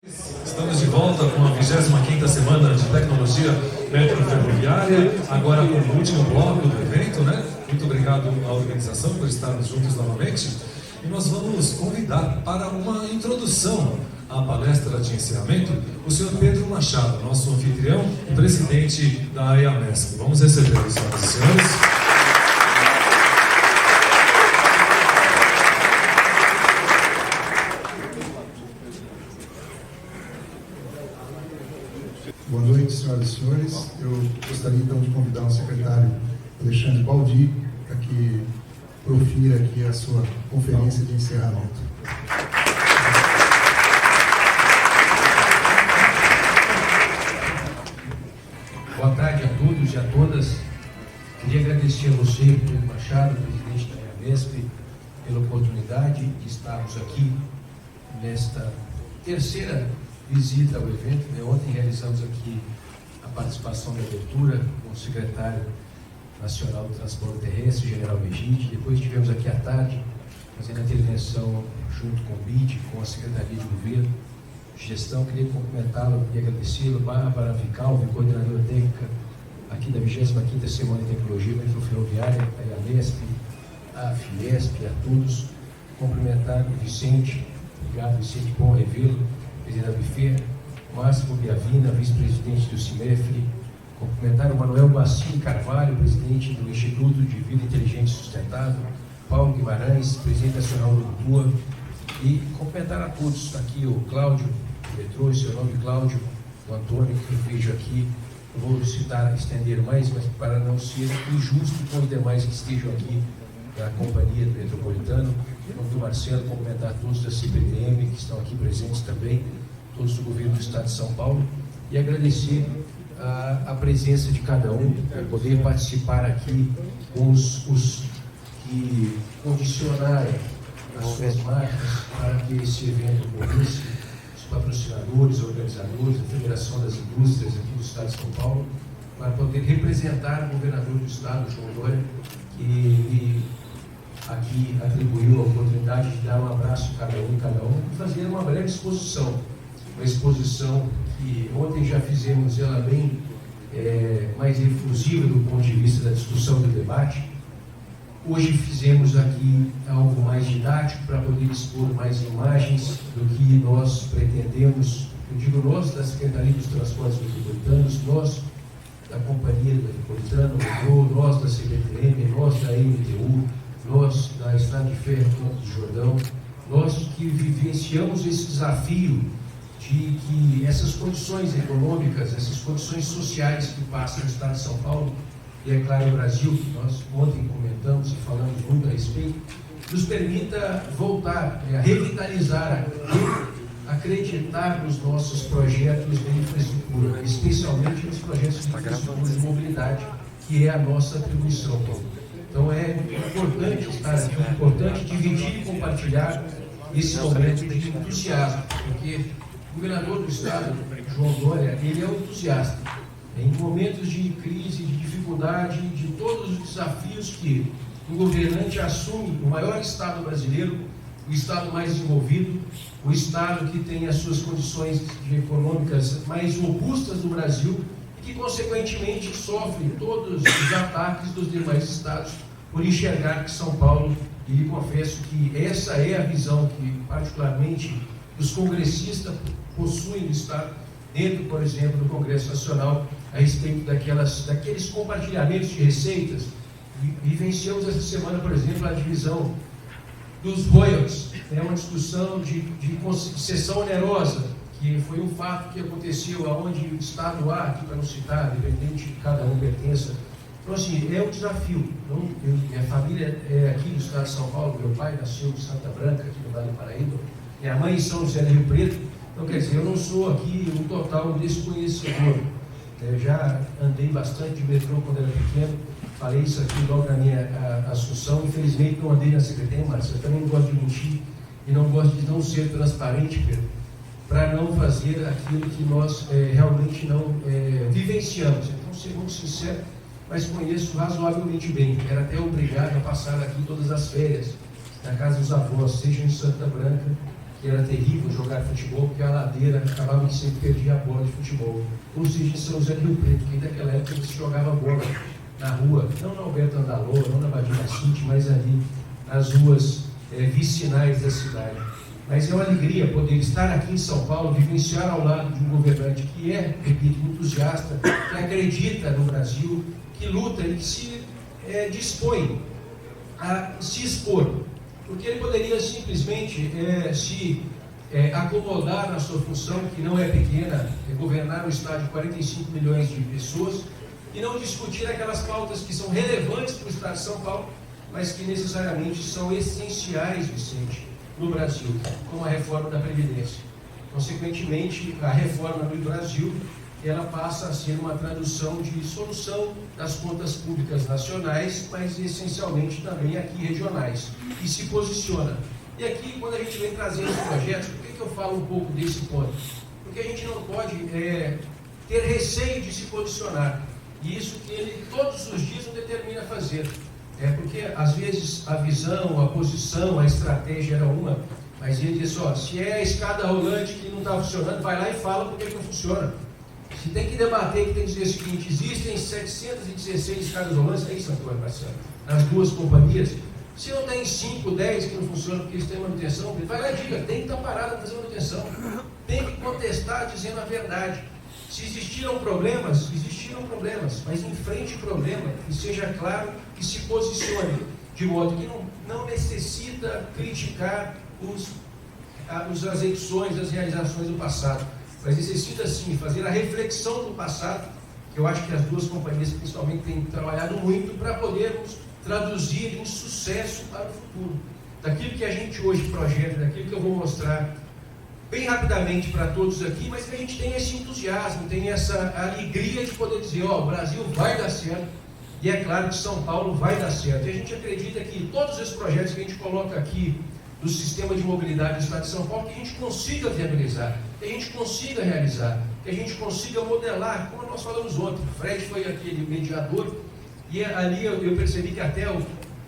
Estamos de volta com a 25ª Semana de Tecnologia Metroferroviária, agora com o último bloco do evento, né? Muito obrigado à organização por estarmos juntos novamente. E nós vamos convidar para uma introdução à palestra de encerramento o senhor Pedro Machado, nosso anfitrião e presidente da EAMESC. Vamos recebê-lo, senhoras e senhores. Boa noite, senhoras e senhores. Eu gostaria então de convidar o secretário Alexandre Baldi para que profira aqui a sua conferência de encerramento. Boa tarde a todos e a todas. Queria agradecer a você, Pedro Machado, presidente da EAMESC, pela oportunidade de estarmos aqui nesta terceira visita ao evento. Ontem realizamos aqui a participação da abertura com o secretário nacional do transporte terrestre, general Begide. Depois tivemos aqui à tarde fazendo a intervenção junto com o BID, com a Secretaria de Governo, de Gestão. Queria cumprimentá-lo e agradecê-lo, Bárbara Vicalvi, coordenadora técnica aqui da 25ª Semana de Tecnologia Metroferroviária, a EAMESC, a Fiesp, a todos. Cumprimentar o Vicente, obrigado Vicente, bom revê-lo, presidente da BIFER, Máximo Biavina, vice-presidente do CIMEFRE, cumprimentar o Manuel Bassini Carvalho, presidente do Instituto de Vida Inteligente e Sustentável, Paulo Guimarães, presidente nacional do UTUA, e cumprimentar a todos, aqui o Cláudio, que me trouxe, o nome Cláudio, o Antônio, que eu vejo aqui, eu vou citar, estender mais, mas para não ser injusto com os demais que estejam aqui da Companhia do Metropolitano, em nome do Marcelo, cumprimentar todos da CPTM que estão aqui presentes também, todos do Governo do Estado de São Paulo, e agradecer a presença de cada um, poder participar aqui com os que condicionaram as suas marcas para que esse evento ocorresse, os patrocinadores, organizadores, a Federação das Indústrias aqui do Estado de São Paulo, para poder representar o governador do Estado, João Dória, que aqui atribuiu a oportunidade de dar um abraço a cada um e fazer uma breve exposição. Uma exposição que ontem já fizemos ela bem mais efusiva do ponto de vista da discussão do debate. Hoje fizemos aqui algo mais didático para poder expor mais imagens do que nós pretendemos. Eu digo nós da Secretaria dos Transportes Metropolitanos, nós da Companhia do Metropolitano, nós da CPTM, nós da MTU, nós da Estrada de Ferro Campos do Jordão, nós que vivenciamos esse desafio de que essas condições econômicas, essas condições sociais que passam no Estado de São Paulo, e é claro o Brasil, que nós ontem comentamos e falamos muito a respeito, nos permita voltar a revitalizar, a acreditar nos nossos projetos de infraestrutura, especialmente nos projetos de infraestrutura de mobilidade, que é a nossa atribuição. Então é importante estar aqui, é importante dividir e compartilhar esse momento de entusiasmo, porque o governador do Estado, João Dória, ele é um entusiasta. Em momentos de crise, de dificuldade, de todos os desafios que o governante assume, o maior Estado brasileiro, o Estado mais desenvolvido, o Estado que tem as suas condições econômicas mais robustas do Brasil, e que, consequentemente, sofre todos os ataques dos demais Estados por enxergar que São Paulo, e lhe confesso que essa é a visão que, particularmente, os congressistas possuem no Estado, dentro, por exemplo, do Congresso Nacional, a respeito daqueles compartilhamentos de receitas. Vivenciamos essa semana, por exemplo, a divisão dos royalties, uma discussão de concessão onerosa, que foi um fato que aconteceu aonde o Estado A, aqui para não citar, independente de cada um pertença. Então, assim, é um desafio. Minha família é aqui no Estado de São Paulo, meu pai nasceu em Santa Branca, aqui no Vale do Paraíba, minha mãe em São José do Rio Preto. Então, quer dizer, eu não sou aqui um total desconhecedor. Eu já andei bastante de metrô quando era pequeno, falei isso aqui logo na minha assunção. Infelizmente, não andei na Secretaria, mas eu também não gosto de mentir e não gosto de não ser transparente, Pedro, para não fazer aquilo que nós realmente não vivenciamos. Então, ser muito sincero, mas conheço razoavelmente bem. Era até obrigado a passar aqui todas as férias na casa dos avós, seja em Santa Branca, que era terrível jogar futebol, porque a ladeira acabava que sempre perdia a bola de futebol. Ou seja, em São José do Rio Preto, que naquela época se jogava bola na rua, não na Alberto Andalô, não na Badia City, mas ali nas ruas vicinais da cidade. Mas é uma alegria poder estar aqui em São Paulo, vivenciar ao lado de um governante que é, repito, entusiasta, que acredita no Brasil, que luta e que se dispõe a se expor. Porque ele poderia simplesmente se acomodar na sua função, que não é pequena, governar um estado de 45 milhões de pessoas, e não discutir aquelas pautas que são relevantes para o estado de São Paulo, mas que necessariamente são essenciais, Vicente, no Brasil, como a reforma da Previdência. Consequentemente, a reforma no Brasil, ela passa a ser uma tradução de solução das contas públicas nacionais, mas essencialmente também aqui regionais, e se posiciona. E aqui, quando a gente vem trazendo os projetos, por que eu falo um pouco desse ponto? Porque a gente não pode ter receio de se posicionar, e isso que ele todos os dias não determina fazer. Porque às vezes a visão, a posição, a estratégia era uma, mas ele diz, se é a escada rolante que não está funcionando, vai lá e fala por que não funciona. Se tem que debater, que tem que dizer o seguinte, existem 716 escadas rolantes, é isso, Antônio Marcelo, nas duas companhias. Se não tem 5, 10 que não funcionam porque eles têm manutenção, vai lá e diga, tem que estar parado para fazer manutenção. Tem que contestar dizendo a verdade. Se existiram problemas, mas enfrente o problema e seja claro e se posicione, de modo que não necessita criticar as execuções, as realizações do passado, mas necessita sim fazer a reflexão do passado, que eu acho que as duas companhias principalmente têm trabalhado muito para podermos traduzir em sucesso para o futuro. Daquilo que a gente hoje projeta, daquilo que eu vou mostrar bem rapidamente para todos aqui, mas que a gente tem esse entusiasmo, tem essa alegria de poder dizer, o Brasil vai dar certo, e é claro que São Paulo vai dar certo. E a gente acredita que todos esses projetos que a gente coloca aqui do sistema de mobilidade do Estado de São Paulo, que a gente consiga viabilizar, que a gente consiga realizar, que a gente consiga modelar, como nós falamos ontem. O Fred foi aquele mediador, e ali eu percebi que até o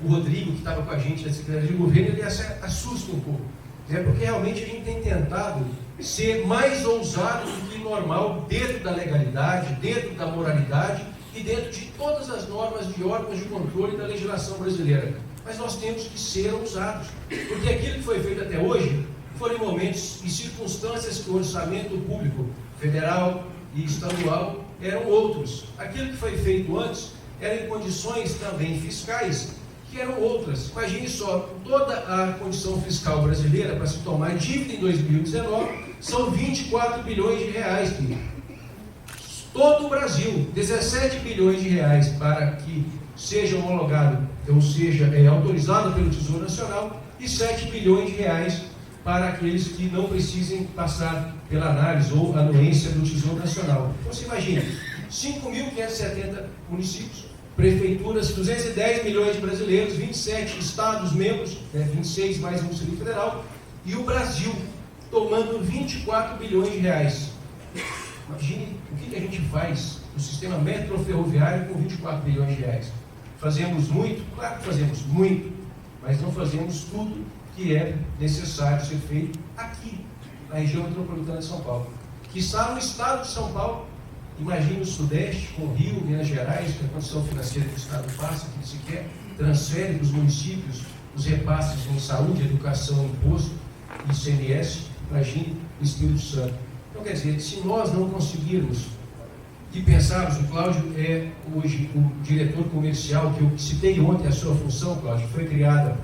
Rodrigo, que estava com a gente na Secretaria de Governo, ele assusta um pouco. Porque realmente a gente tem tentado ser mais ousado do que normal dentro da legalidade, dentro da moralidade e dentro de todas as normas de órgãos de controle da legislação brasileira. Mas nós temos que ser ousados, porque aquilo que foi feito até hoje foram momentos e circunstâncias que o orçamento público federal e estadual eram outros. Aquilo que foi feito antes era em condições também fiscais que eram outras. Imagine só, toda a condição fiscal brasileira para se tomar dívida em 2019 são 24 bilhões de reais. Todo o Brasil, 17 bilhões de reais para que seja homologado, ou seja, autorizado pelo Tesouro Nacional, e 7 bilhões de reais para aqueles que não precisem passar pela análise ou anuência do Tesouro Nacional. Então você imagina, 5.570 municípios, prefeituras, 210 milhões de brasileiros, 27 estados membros, 26 mais um Distrito Federal, e o Brasil tomando 24 bilhões de reais. Imagine o que a gente faz no sistema metroferroviário com 24 bilhões de reais. Fazemos muito? Claro que fazemos muito, mas não fazemos tudo que é necessário ser feito aqui, na região metropolitana de São Paulo. Que está no estado de São Paulo. Imagine o Sudeste, com o Rio, Minas Gerais, que a condição financeira que o Estado passa, que sequer transfere para os municípios os repasses em saúde, educação, imposto, ICMS. Imagine o Espírito Santo. Então, quer dizer, se nós não conseguirmos e pensarmos, o Cláudio é hoje o diretor comercial, que eu citei ontem a sua função, Cláudio, foi criada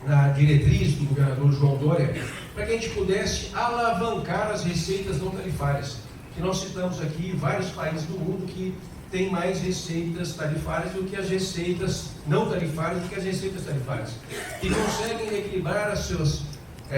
na diretriz do governador João Dória, para que a gente pudesse alavancar as receitas não tarifárias. Que nós citamos aqui vários países do mundo que têm mais receitas tarifárias do que as receitas não tarifárias, do que as receitas tarifárias. E conseguem equilibrar o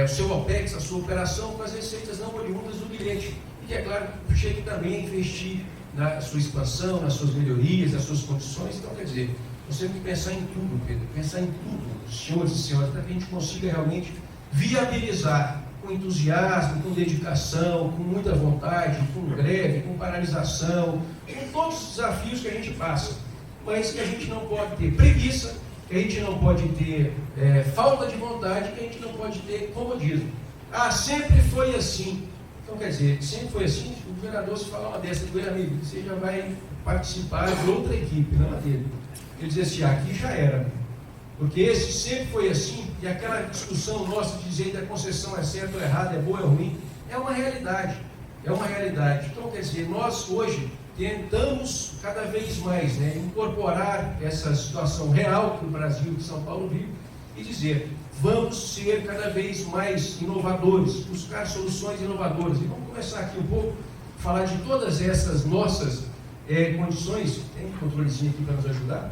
seu OPEX, a sua operação, com as receitas não oriundas do bilhete. E que, é claro, chega também a investir na sua expansão, nas suas melhorias, nas suas condições. Então, quer dizer, nós temos que pensar em tudo, Pedro, pensar em tudo, senhores e senhoras, para que a gente consiga realmente viabilizar com entusiasmo, com dedicação, com muita vontade, com greve, com paralisação, com todos os desafios que a gente passa, mas que a gente não pode ter preguiça, que a gente não pode ter falta de vontade, que a gente não pode ter comodismo. sempre foi assim. Então, quer dizer, sempre foi assim. O governador, se falar uma dessa com ele, amigo, você já vai participar de outra equipe, não é dele. Ele dizia assim, aqui já era. Porque esse sempre foi assim, e aquela discussão nossa de dizer que a concessão é certa ou errada, é boa ou é ruim, é uma realidade. É uma realidade. Então, quer dizer, nós hoje tentamos cada vez mais, né, incorporar essa situação real que o Brasil, que São Paulo vive, e dizer, vamos ser cada vez mais inovadores, buscar soluções inovadoras. E vamos começar aqui um pouco, falar de todas essas nossas condições. Tem um controlezinho aqui para nos ajudar?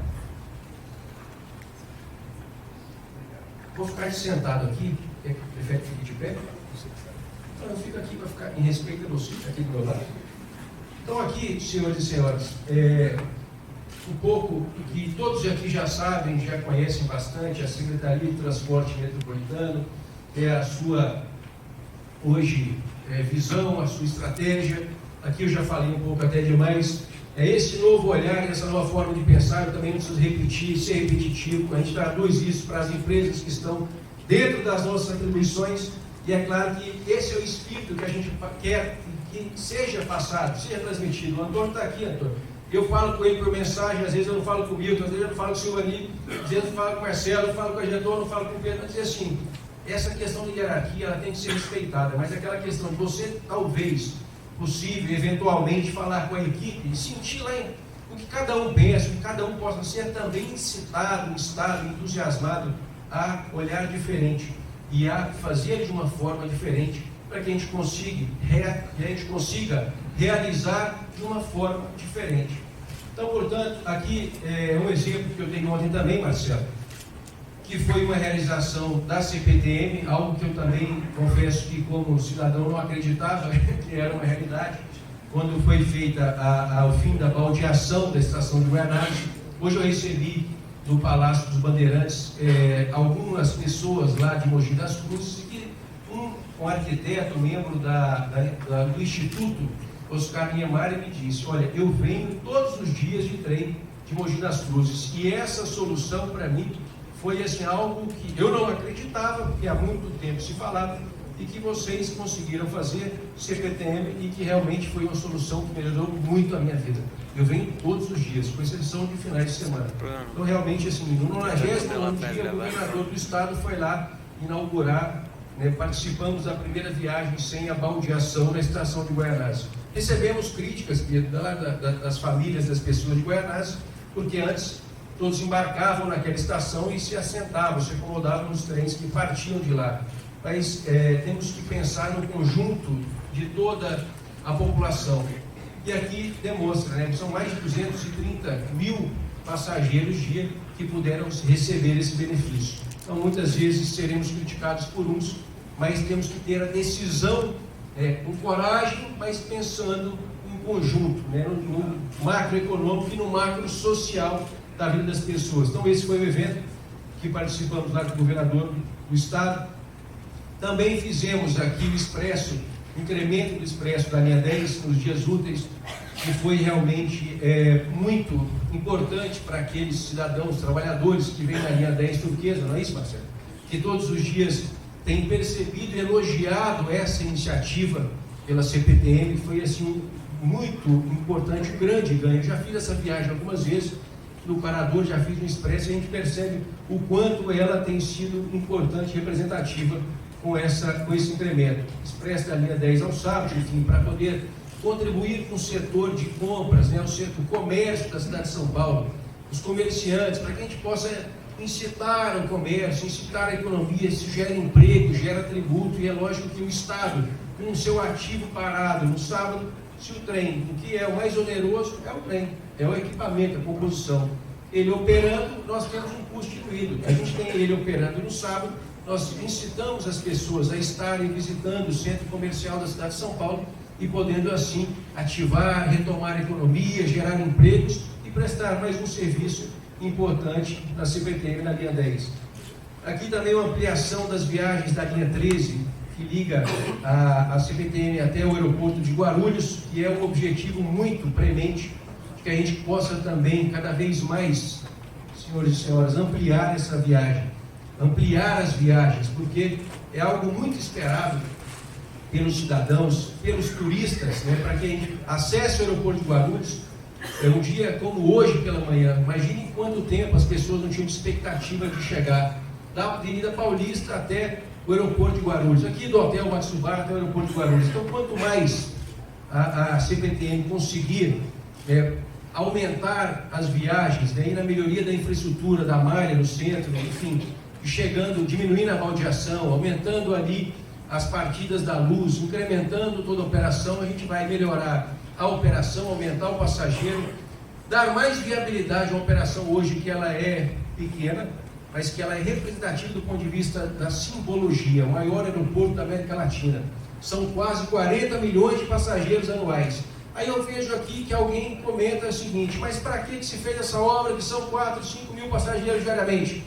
Vou ficar sentado aqui, prefere que fique de pé? Então eu fico aqui para ficar em respeito a você, aqui do meu lado. Então aqui, senhores e senhoras, um pouco que todos aqui já sabem, já conhecem bastante, a Secretaria de Transporte Metropolitano, a sua, hoje, visão, a sua estratégia. Aqui eu já falei um pouco até demais. Esse novo olhar, essa nova forma de pensar, eu também não preciso repetir, ser repetitivo. A gente traduz isso para as empresas que estão dentro das nossas atribuições, e é claro que esse é o espírito que a gente quer que seja passado, seja transmitido. O Antônio está aqui, Antônio. Eu falo com ele por mensagem, às vezes eu não falo com o Milton, às vezes eu não falo com o Silvani, às vezes eu não falo com o Marcelo, eu não falo com o Agentor, não falo com o Pedro. Mas dizer assim, essa questão de hierarquia, ela tem que ser respeitada, mas aquela questão de você, talvez, possível, eventualmente, falar com a equipe e sentir lá o que cada um pensa, o que cada um possa ser também incitado, instado, entusiasmado a olhar diferente e a fazer de uma forma diferente, para que a gente consiga realizar de uma forma diferente. Então, portanto, aqui é um exemplo que eu dei ontem também, Marcelo, que foi uma realização da CPTM, algo que eu também confesso que como cidadão não acreditava que era uma realidade, quando foi feita ao fim da baldeação da estação de Guaianazes. Hoje eu recebi no Palácio dos Bandeirantes algumas pessoas lá de Mogi das Cruzes, que um arquiteto, membro do Instituto Oscar Niemeyer, me disse, olha, eu venho todos os dias de trem de Mogi das Cruzes, e essa solução para mim foi assim, algo que eu não acreditava, porque há muito tempo se falava, e que vocês conseguiram fazer, CPTM, e que realmente foi uma solução que melhorou muito a minha vida. Eu venho todos os dias, com exceção de finais de semana. Então, realmente, assim, no 90º dia, o governador do estado foi lá inaugurar, né, participamos da primeira viagem sem a baldeação na estação de Guaianazes. Recebemos críticas, Pedro, das famílias das pessoas de Guaianazes, porque antes todos embarcavam naquela estação e se assentavam, se acomodavam nos trens que partiam de lá. Mas temos que pensar no conjunto de toda a população. E aqui demonstra, né, que são mais de 230 mil passageiros dia que puderam receber esse benefício. Então, muitas vezes seremos criticados por uns, mas temos que ter a decisão com coragem, mas pensando em conjunto, né, no macroeconômico e no macro social da vida das pessoas. Então, esse foi o evento que participamos lá com o governador do estado. Também fizemos aqui o Expresso, o incremento do Expresso da linha 10 nos dias úteis, que foi realmente muito importante para aqueles cidadãos, trabalhadores que vêm na linha 10 turquesa, não é isso, Marcelo? Que todos os dias têm percebido e elogiado essa iniciativa pela CPTM, foi assim muito importante, um grande ganho. Eu já fiz essa viagem algumas vezes no Parador, já fiz no Expresso, e a gente percebe o quanto ela tem sido importante e representativa com esse incremento. Expresso da linha 10 ao sábado, enfim, para poder contribuir com o setor de compras, né, o comércio da cidade de São Paulo, os comerciantes, para que a gente possa incitar o comércio, incitar a economia, se gera emprego, gera tributo, e é lógico que o Estado, com o seu ativo parado no sábado, se o trem, o que é o mais oneroso é o trem, é o equipamento, a composição. Ele operando, nós temos um custo diluído. A gente tem ele operando no sábado, nós incitamos as pessoas a estarem visitando o centro comercial da cidade de São Paulo e podendo assim ativar, retomar a economia, gerar empregos e prestar mais um serviço importante na CPTM na linha 10. Aqui também uma ampliação das viagens da linha 13, que liga a CPTM até o aeroporto de Guarulhos, que é um objetivo muito premente, de que a gente possa também, cada vez mais, senhores e senhoras, ampliar essa viagem, ampliar as viagens, porque é algo muito esperado pelos cidadãos, pelos turistas, né, para quem acesse o aeroporto de Guarulhos. Um dia como hoje pela manhã, imagine quanto tempo as pessoas não tinham expectativa de chegar da Avenida Paulista até o aeroporto de Guarulhos, aqui do Hotel Matsubara até o aeroporto de Guarulhos. Então, quanto mais a CPTM conseguir aumentar as viagens, né, e na melhoria da infraestrutura, da malha no centro, enfim, chegando, diminuindo a baldeação, aumentando ali as partidas da luz, incrementando toda a operação, a gente vai melhorar a operação, aumentar o passageiro, dar mais viabilidade à operação hoje, que ela é pequena, mas que ela é representativa do ponto de vista da simbologia, o maior aeroporto da América Latina. São quase 40 milhões de passageiros anuais. Aí eu vejo aqui que alguém comenta o seguinte: mas para que se fez essa obra que são 4, 5 mil passageiros diariamente?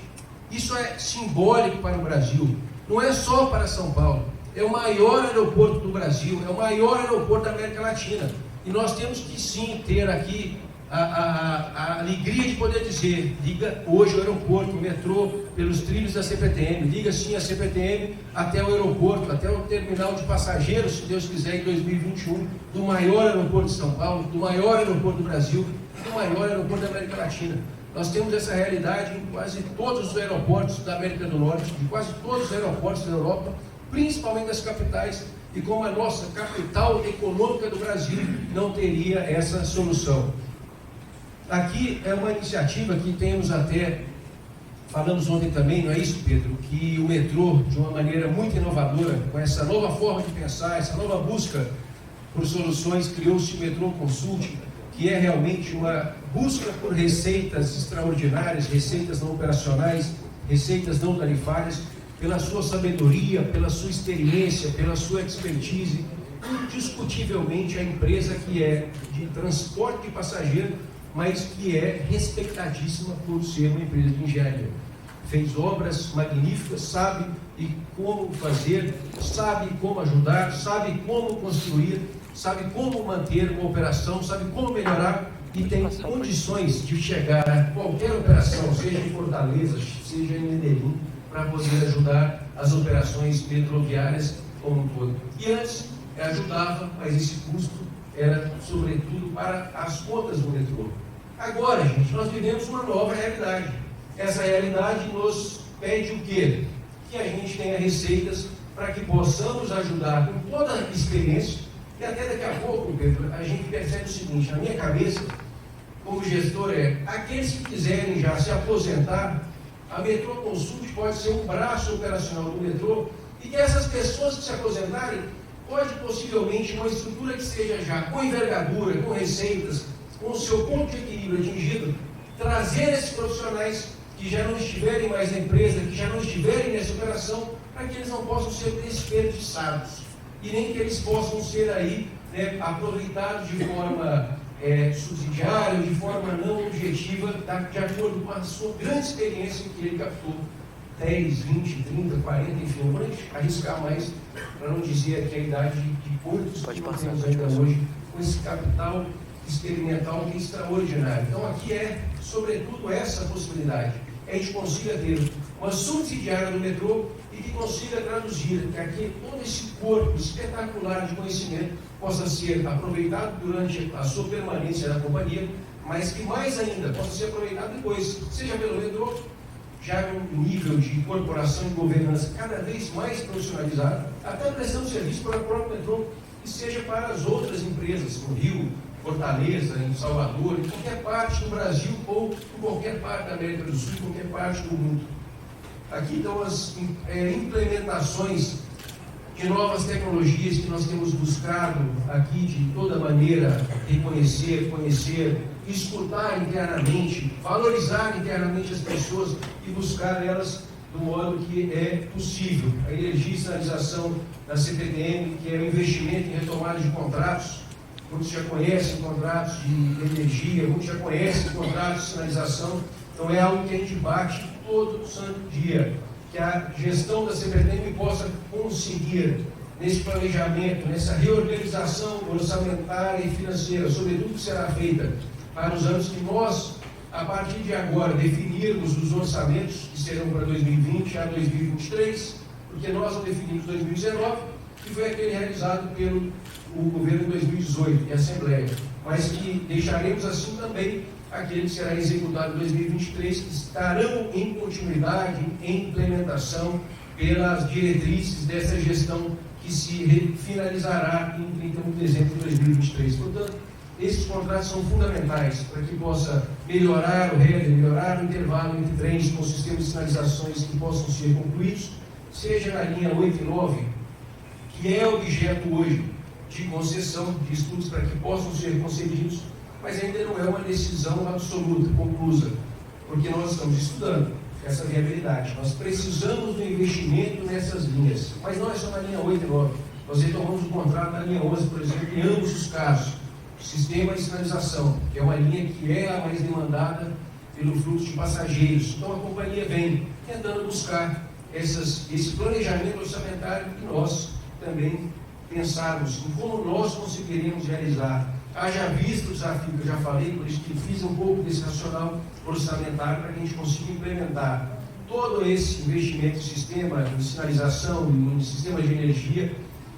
Isso é simbólico para o Brasil, não é só para São Paulo. É o maior aeroporto do Brasil, é o maior aeroporto da América Latina. E nós temos que sim ter aqui a alegria de poder dizer: liga hoje o aeroporto, o metrô, pelos trilhos da CPTM, liga sim a CPTM até o aeroporto, até o terminal de passageiros, se Deus quiser, em 2021, do maior aeroporto de São Paulo, do maior aeroporto do Brasil, do maior aeroporto da América Latina. Nós temos essa realidade em quase todos os aeroportos da América do Norte, de quase todos os aeroportos da Europa, principalmente das capitais, e como a nossa capital econômica do Brasil não teria essa solução. Aqui é uma iniciativa que temos até, falamos ontem também, não é isso, Pedro? Que o metrô, de uma maneira muito inovadora, com essa nova forma de pensar, essa nova busca por soluções, criou-se o Metrô Consulting, que é realmente uma busca por receitas extraordinárias, receitas não operacionais, receitas não tarifárias, pela sua sabedoria, pela sua experiência, pela sua expertise, indiscutivelmente a empresa que é de transporte de passageiro, mas que é respeitadíssima por ser uma empresa de engenharia. Fez obras magníficas, sabe como fazer, sabe como ajudar, sabe como construir, sabe como manter uma operação, sabe como melhorar e tem condições de chegar a qualquer operação, seja em Fortaleza, seja em Medellín, para poder ajudar as operações metroviárias como um todo. E antes ajudava, mas esse custo era sobretudo para as contas do metrô. Agora, gente, nós vivemos uma nova realidade. Essa realidade nos pede o quê? Que a gente tenha receitas para que possamos ajudar com toda a experiência. E até daqui a pouco, Pedro, a gente percebe o seguinte: na minha cabeça, como gestor, aqueles que quiserem já se aposentar, a Metrô Consult pode ser um braço operacional do metrô, e que essas pessoas que se aposentarem, pode possivelmente uma estrutura que seja já com envergadura, com receitas, com o seu ponto de equilíbrio atingido, trazer esses profissionais que já não estiverem mais na empresa, que já não estiverem nessa operação, para que eles não possam ser desperdiçados, e nem que eles possam ser aí, né, aproveitados de forma subsidiária, de forma não objetiva, de acordo com a sua grande experiência que ele captou. 10, 20, 30, 40, enfim, não vou arriscar mais, para não dizer aqui a idade de quantos que nós temos ainda hoje, com esse capital experimental que é extraordinário. Então aqui sobretudo, essa possibilidade. A gente consiga ter uma subsidiária do metrô e que consiga traduzir que aqui todo esse corpo espetacular de conhecimento possa ser aproveitado durante a sua permanência na companhia, mas que mais ainda possa ser aproveitado depois, seja pelo metrô, já num nível de corporação e governança cada vez mais profissionalizado, até prestando serviço para o próprio metrô, e seja para as outras empresas, no Rio, Fortaleza, em Salvador, em qualquer parte do Brasil ou em qualquer parte da América do Sul, em qualquer parte do mundo. Aqui estão as implementações de novas tecnologias que nós temos buscado aqui de toda maneira reconhecer, conhecer, escutar internamente, valorizar internamente as pessoas e buscar elas do modo que é possível. A energia e sinalização da CPTM, que é o investimento em retomada de contratos. Muitos já conhecem contratos de energia, muitos já conhecem contratos de sinalização, então é algo que a gente bate todo santo dia, que a gestão da CPTM possa conseguir, nesse planejamento, nessa reorganização orçamentária e financeira, sobretudo que será feita para os anos que nós, a partir de agora, definirmos os orçamentos que serão para 2020 a 2023, porque nós não definimos 2019, que foi aquele realizado pelo o governo em 2018, em Assembleia, mas que deixaremos assim também aquele que será executado em 2023, que estarão em continuidade, em implementação pelas diretrizes dessa gestão que se finalizará em 31 de dezembro de 2023. Portanto, esses contratos são fundamentais para que possa melhorar o header, melhorar o intervalo entre trens com sistemas de sinalizações que possam ser concluídos, seja na linha 8 e 9, que é objeto hoje de concessão de estudos para que possam ser concedidos, mas ainda não é uma decisão absoluta, conclusa, porque nós estamos estudando essa viabilidade. Nós precisamos do investimento nessas linhas, mas não é só na linha 8 e 9. Nós retomamos o contrato na linha 11, por exemplo, em ambos os casos. Sistema de sinalização, que é uma linha que é a mais demandada pelo fluxo de passageiros. Então a companhia vem tentando buscar esse planejamento orçamentário que nós também pensarmos em como nós conseguiremos realizar. Haja visto o desafio que eu já falei, por isso que fiz um pouco desse racional orçamentário para que a gente consiga implementar todo esse investimento em sistema de sinalização, em sistema de energia,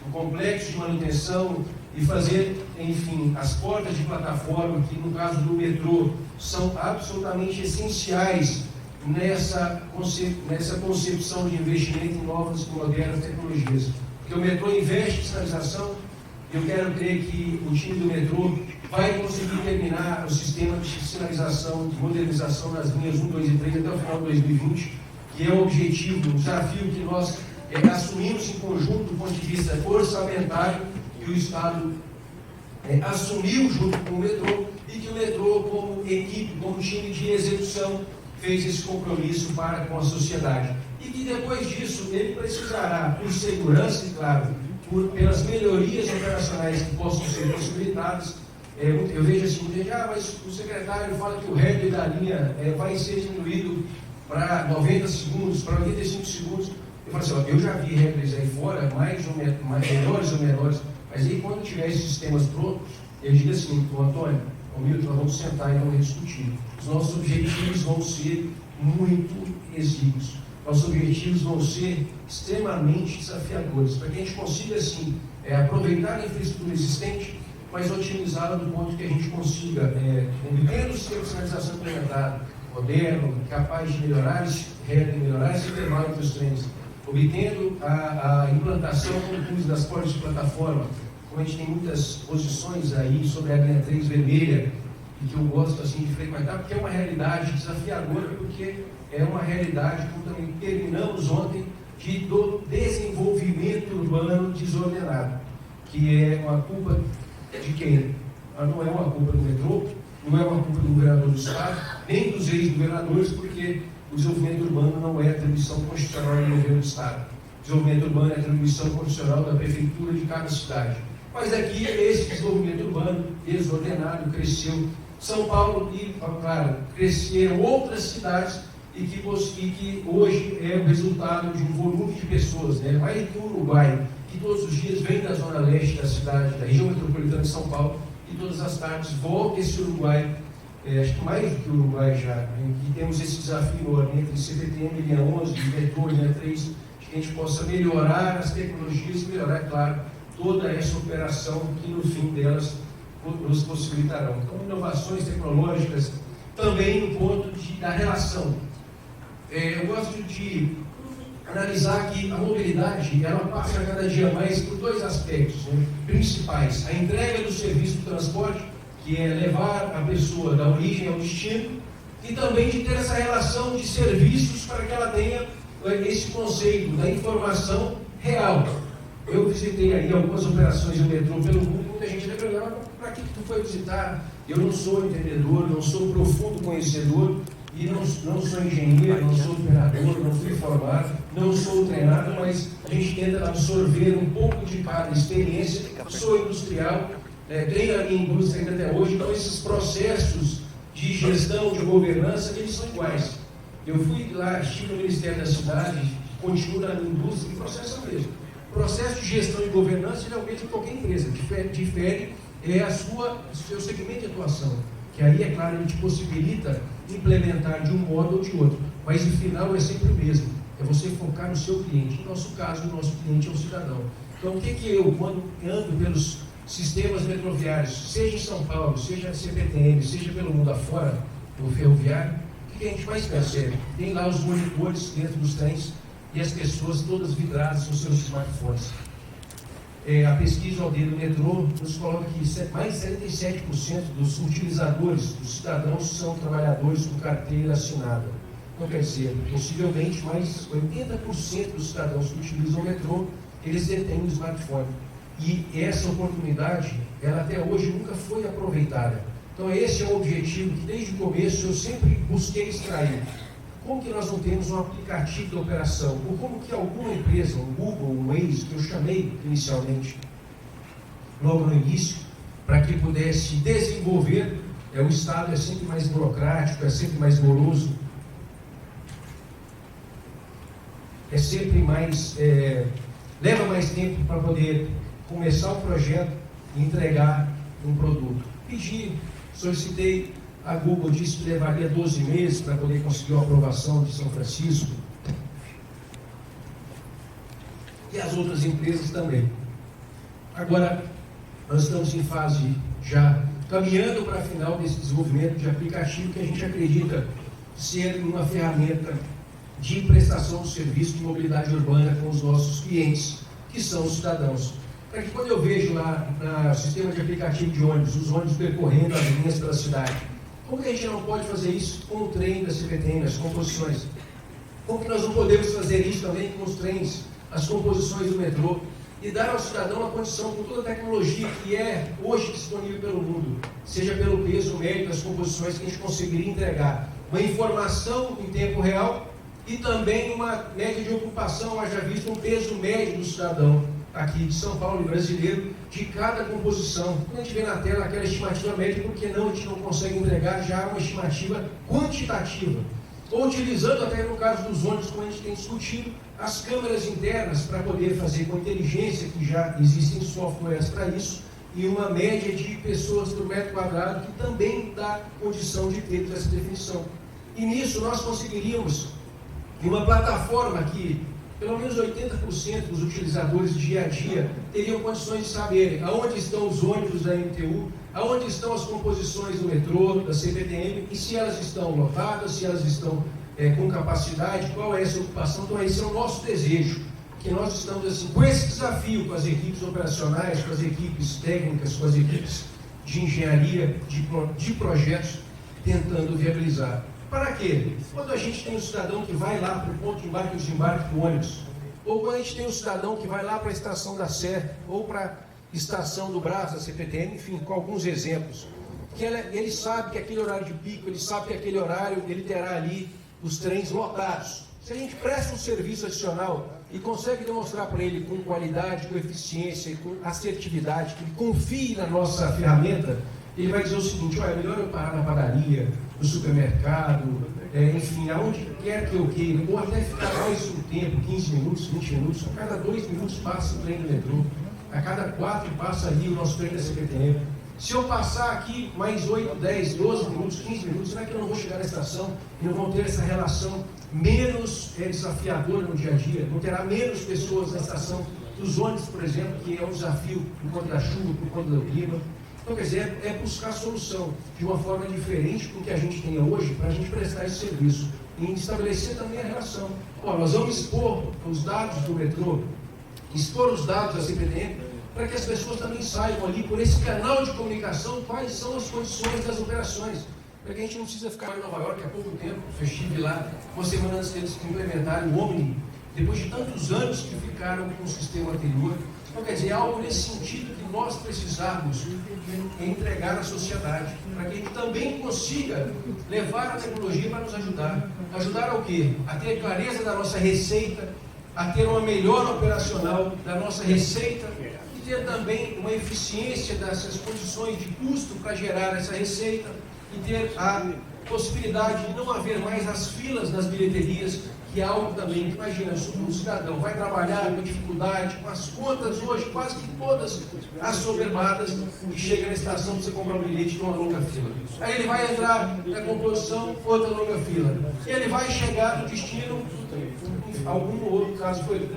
um complexo de manutenção e fazer, enfim, as portas de plataforma, que no caso do metrô são absolutamente essenciais nessa concepção de investimento em novas e modernas tecnologias. Porque o metrô investe em sinalização. Eu quero crer que o time do metrô vai conseguir terminar o sistema de sinalização, de modernização nas linhas 1, 2 e 3 até o final de 2020, que é o objetivo, o desafio que nós assumimos em conjunto do ponto de vista orçamentário, que o Estado assumiu junto com o metrô e que o metrô, como equipe, como time de execução, fez esse compromisso para com a sociedade. E que depois disso ele precisará, por segurança e, claro, pelas melhorias operacionais que possam ser possibilitadas. Eu vejo assim, muita gente, mas o secretário fala que o header da linha vai ser diminuído para 90 segundos, para 85 segundos. Eu falo assim, eu já vi headers aí fora, melhores ou menores, mas aí quando tiver esses sistemas prontos, eu digo assim, Antônio, Milton, nós vamos sentar e vamos discutir. Os nossos objetivos vão ser muito exíguos. Nossos objetivos vão ser extremamente desafiadores, para que a gente consiga, assim, aproveitar a infraestrutura existente, mas otimizá-la do ponto que a gente consiga, obtendo o sistema de sinalização implementado, moderno, capaz de melhorar esse intervalo entre os trens, obtendo a implantação das portas de plataforma, como a gente tem muitas posições aí sobre a linha 3 vermelha, e que eu gosto assim de frequentar, porque é uma realidade desafiadora, porque é uma realidade, como também terminamos ontem, do desenvolvimento urbano desordenado, que é uma culpa de quem? Não é uma culpa do metrô, não é uma culpa do governador do Estado, nem dos ex-governadores, porque o desenvolvimento urbano não é atribuição constitucional do governo do Estado. O desenvolvimento urbano é atribuição constitucional da prefeitura de cada cidade. Mas aqui, esse desenvolvimento urbano desordenado cresceu. São Paulo e, claro, cresceram outras cidades e que hoje é o resultado de um volume de pessoas, mais do que o Uruguai, que todos os dias vem da zona leste da cidade, da região metropolitana de São Paulo, e todas as tardes volta esse Uruguai, acho que mais do que o Uruguai já, e temos esse desafio enorme entre CPTM, linha 11, metrô, linha 3, de que a gente possa melhorar as tecnologias e melhorar, claro, toda essa operação que no fim delas nos possibilitarão. Então, inovações tecnológicas também no ponto da relação. Eu gosto de analisar que a mobilidade ela passa cada dia mais por dois aspectos principais. A entrega do serviço de transporte, que é levar a pessoa da origem ao destino, e também de ter essa relação de serviços para que ela tenha esse conceito da informação real. Eu visitei aí algumas operações do metrô pelo mundo, muita gente vai perguntar, para que tu foi visitar? Eu não sou entendedor, não sou profundo conhecedor, e não sou engenheiro, não sou operador, não fui formado, não sou treinado, mas a gente tenta absorver um pouco de cada experiência. Sou industrial, treino a minha indústria ainda até hoje, então esses processos de gestão, de governança, eles são iguais. Eu fui lá, estive no Ministério da Cidade, continuo na minha indústria, e o processo é o mesmo. O processo de gestão e governança ele é o mesmo de qualquer empresa, difere seu segmento de atuação, que aí, é claro, ele te possibilita implementar de um modo ou de outro, mas o final é sempre o mesmo, é você focar no seu cliente. No nosso caso, o nosso cliente é o cidadão. Então, o que eu, quando ando pelos sistemas metroviários, seja em São Paulo, seja na CPTM, seja pelo mundo afora, no ferroviário, o que a gente mais percebe? Tem lá os monitores dentro dos trens e as pessoas todas vidradas nos seus smartphones. A pesquisa ao dedo do metrô nos coloca que mais de 77% dos utilizadores, dos cidadãos, são trabalhadores com carteira assinada. Então, quer dizer, possivelmente mais 80% dos cidadãos que utilizam o metrô, eles detêm um smartphone. E essa oportunidade, ela até hoje nunca foi aproveitada. Então, esse é o objetivo que, desde o começo, eu sempre busquei extrair. Como que nós não temos um aplicativo de operação? Ou como que alguma empresa, um Google, um Waze, que eu chamei inicialmente, logo no início, para que pudesse desenvolver, o Estado é sempre mais burocrático, é sempre mais moroso, é sempre mais... leva mais tempo para poder começar o projeto e entregar um produto. Solicitei, a Google disse que levaria 12 meses para poder conseguir a aprovação de São Francisco. E as outras empresas também. Agora, nós estamos em fase já caminhando para a final desse desenvolvimento de aplicativo que a gente acredita ser uma ferramenta de prestação de serviço de mobilidade urbana com os nossos clientes, que são os cidadãos. Para que quando eu vejo lá no sistema de aplicativo de ônibus, os ônibus percorrendo as linhas pela cidade, como que a gente não pode fazer isso com o trem da CPTM, as composições? Como que nós não podemos fazer isso também com os trens, as composições do metrô? E dar ao cidadão a condição, com toda a tecnologia que é hoje disponível pelo mundo, seja pelo peso médio das composições, que a gente conseguiria entregar uma informação em tempo real e também uma média de ocupação, haja visto um peso médio do cidadão aqui de São Paulo e brasileiro, de cada composição. Quando a gente vê na tela aquela estimativa média, por que não a gente não consegue entregar já uma estimativa quantitativa? Ou utilizando até no caso dos ônibus, como a gente tem discutido, as câmeras internas para poder fazer com inteligência, que já existem softwares para isso, e uma média de pessoas por metro quadrado, que também dá condição de ter essa definição. E nisso nós conseguiríamos, em uma plataforma que pelo menos 80% dos utilizadores dia a dia teriam condições de saberem aonde estão os ônibus da MTU, aonde estão as composições do metrô, da CPTM, e se elas estão lotadas, se elas estão com capacidade, qual é essa ocupação. Então esse é o nosso desejo, que nós estamos assim, com esse desafio, com as equipes operacionais, com as equipes técnicas, com as equipes de engenharia, de projetos, tentando viabilizar. Para quê? Quando a gente tem um cidadão que vai lá para o ponto de embarque e desembarque do ônibus, ou quando a gente tem um cidadão que vai lá para a estação da Sé, ou para a estação do Brás, da CPTM, enfim, com alguns exemplos, que ele sabe que aquele horário de pico, ele sabe que aquele horário ele terá ali os trens lotados. Se a gente presta um serviço adicional e consegue demonstrar para ele com qualidade, com eficiência e com assertividade, que ele confie na nossa ferramenta, ele vai dizer o seguinte: olha, melhor eu parar na padaria, no supermercado, enfim, aonde quer que eu queira, ou até ficar mais um tempo, 15 minutos, 20 minutos, a cada 2 minutos passa o trem do metrô, a cada 4 passa ali o nosso trem da CPTM. Se eu passar aqui mais 8, 10, 12 minutos, 15 minutos, será que eu não vou chegar na estação e não vou ter essa relação menos desafiadora no dia a dia? Não terá menos pessoas na estação dos ônibus, por exemplo, que é um desafio por conta da chuva, por conta do clima. Então, quer dizer, é buscar solução de uma forma diferente do que a gente tem hoje para a gente prestar esse serviço e estabelecer também a relação. Nós vamos expor os dados do metrô, expor os dados da CPTM, para que as pessoas também saibam ali, por esse canal de comunicação, quais são as condições das operações. Para que a gente não precisa ficar em Nova York há pouco tempo, eu estive lá, uma semana antes deles implementarem o Omni, depois de tantos anos que ficaram com o sistema anterior. Então, quer dizer, é algo nesse sentido que nós precisamos entregar à sociedade, para que a gente também consiga levar a tecnologia para nos ajudar. Ajudar ao quê? A ter clareza da nossa receita, a ter uma melhor operacional da nossa receita, e ter também uma eficiência dessas condições de custo para gerar essa receita, e ter a possibilidade de não haver mais as filas nas bilheterias, que é algo também, imagina, o cidadão vai trabalhar com dificuldade, com as contas hoje quase que todas assoberbadas, e chega na estação para você comprar um bilhete de uma longa fila. Aí ele vai entrar na composição, outra longa fila. E ele vai chegar no destino, algum outro caso foi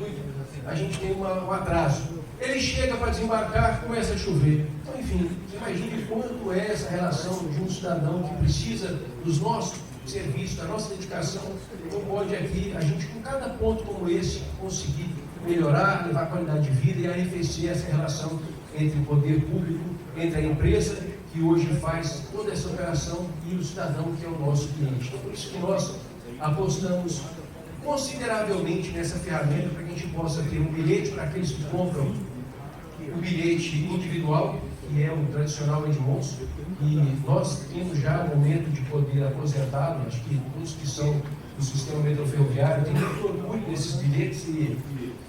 a gente tem um atraso. Ele chega para desembarcar, começa a chover. Então, enfim, você imagine quanto é essa relação de um cidadão que precisa dos nossos serviços, da nossa dedicação. Não pode aqui, a gente, com cada ponto como esse, conseguir melhorar, levar a qualidade de vida e arrefecer essa relação entre o poder público, entre a empresa, que hoje faz toda essa operação, e o cidadão, que é o nosso cliente. Então, por isso que nós apostamos consideravelmente nessa ferramenta, para que a gente possa ter um bilhete para aqueles que compram o bilhete individual, que é o tradicional Edmondson, e nós temos já o momento de poder aposentá-lo. Acho que todos que são do sistema metroferroviário têm muito orgulho desses bilhetes,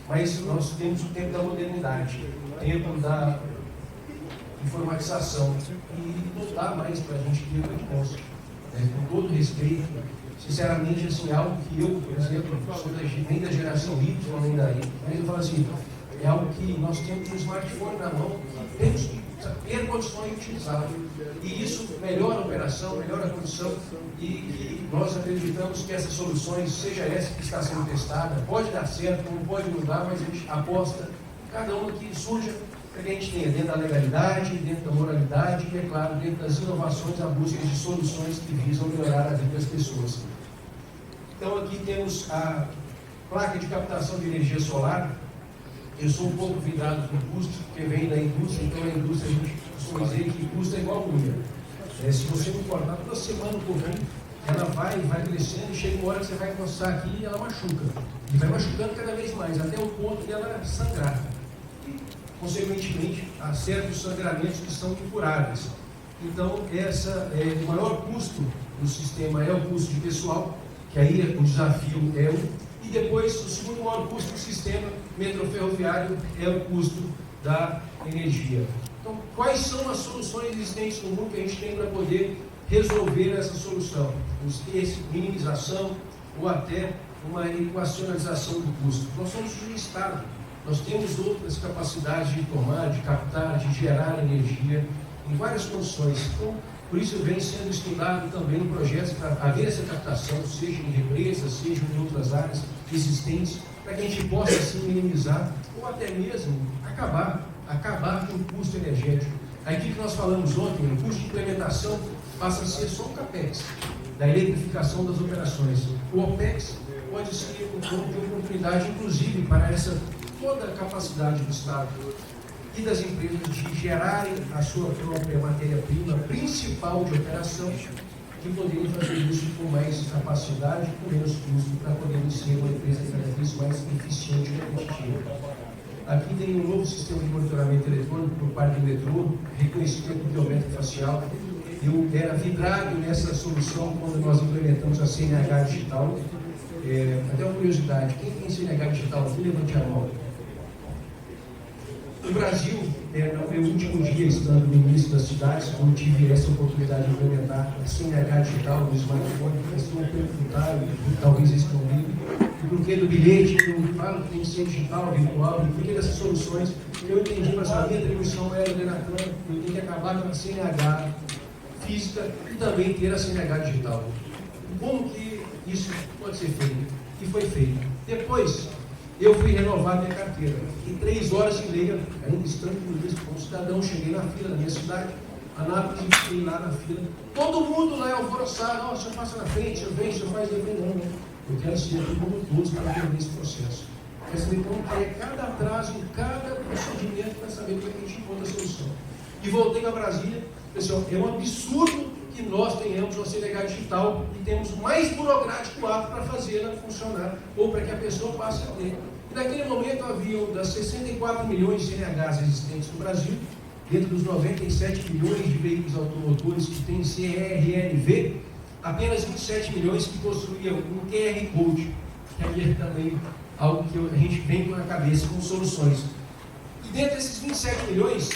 mas nós temos o tempo da modernidade, o tempo da informatização, e não dá mais para a gente ter o Edmondson. Com todo respeito, sinceramente, assim, é algo que eu, por exemplo, sou nem da geração Y, nem daí, mas eu falo assim, é algo que nós temos um smartphone na mão, temos que ter condições de utilizar. E isso melhora a operação, melhora a condição, e nós acreditamos que essas soluções, seja essa que está sendo testada, pode dar certo, como pode mudar, mas a gente aposta cada uma que surja, para que a gente tenha dentro da legalidade, dentro da moralidade e, é claro, dentro das inovações, a busca de soluções que visam melhorar a vida das pessoas. Então aqui temos a placa de captação de energia solar. Eu sou um pouco vidrado com custo, porque vem da indústria, então a indústria, a gente costuma dizer que custo é igual a unha. Se você não cortar toda semana um pouquinho, ela vai crescendo, e chega uma hora que você vai encostar aqui e ela machuca. E vai machucando cada vez mais, até o ponto de ela sangrar. E, consequentemente, há certos sangramentos que são incuráveis. Então, o maior custo do sistema é o custo de pessoal, que aí o desafio é e depois o segundo maior custo do sistema metroferroviário é o custo da energia. Então, quais são as soluções existentes no mundo que a gente tem para poder resolver essa solução? Minimização ou até uma equacionalização do custo. Nós somos um Estado, nós temos outras capacidades de tomar, de captar, de gerar energia em várias condições. Então, por isso vem sendo estudado também projetos para haver essa captação, seja em represas, seja em outras áreas existentes, para que a gente possa assim minimizar ou até mesmo acabar com o custo energético. Aqui que nós falamos ontem, o custo de implementação passa a ser só um CAPEX, da eletrificação das operações. O OPEX pode ser um ponto de oportunidade, inclusive, para toda a capacidade do Estado e das empresas de gerarem a sua própria matéria-prima principal de operação, que poderem fazer isso com mais capacidade, com menos custo, para poderem ser uma empresa cada vez mais eficiente e competitiva. Aqui tem um novo sistema de monitoramento eletrônico por parte do metrô, reconhecimento biométrico facial. Eu era vidrado nessa solução quando nós implementamos a CNH digital. Até uma curiosidade, quem tem CNH digital aqui, levante a mão. No Brasil, no meu último dia estando no início das cidades, quando tive essa oportunidade de implementar a CNH digital no smartphone, estou perguntando, talvez eles estão vendo, o porquê do bilhete, eu falo que tem que ser digital, virtual, o porquê dessas soluções, eu entendi, mas a minha atribuição era do Denatran, eu tenho que acabar com a CNH física e também ter a CNH digital. Como que isso pode ser feito? E foi feito. Depois, eu fui renovar minha carteira. Em 3 horas e meia, ainda estando por isso, como cidadão, cheguei na fila da minha cidade, Anápolis, fiquei lá na fila. Todo mundo lá é alvoroçado, ó, o senhor passa na frente, o senhor vem, o senhor faz referendo. Eu quero ser como todos para ver esse processo. Quer saber como que é cada atraso em cada procedimento para saber como é que a gente encontra a solução. E voltei para Brasília, pessoal, é um absurdo que nós tenhamos uma CNH digital e temos mais burocrático ato para fazê-la funcionar, ou para que a pessoa passe a ter. E naquele momento haviam das 64 milhões de CNHs existentes no Brasil, dentro dos 97 milhões de veículos automotores que têm CRLV, apenas 27 milhões que possuíam um QR Code, que aí é também algo que a gente vem com a cabeça com soluções. E dentro desses 27 milhões,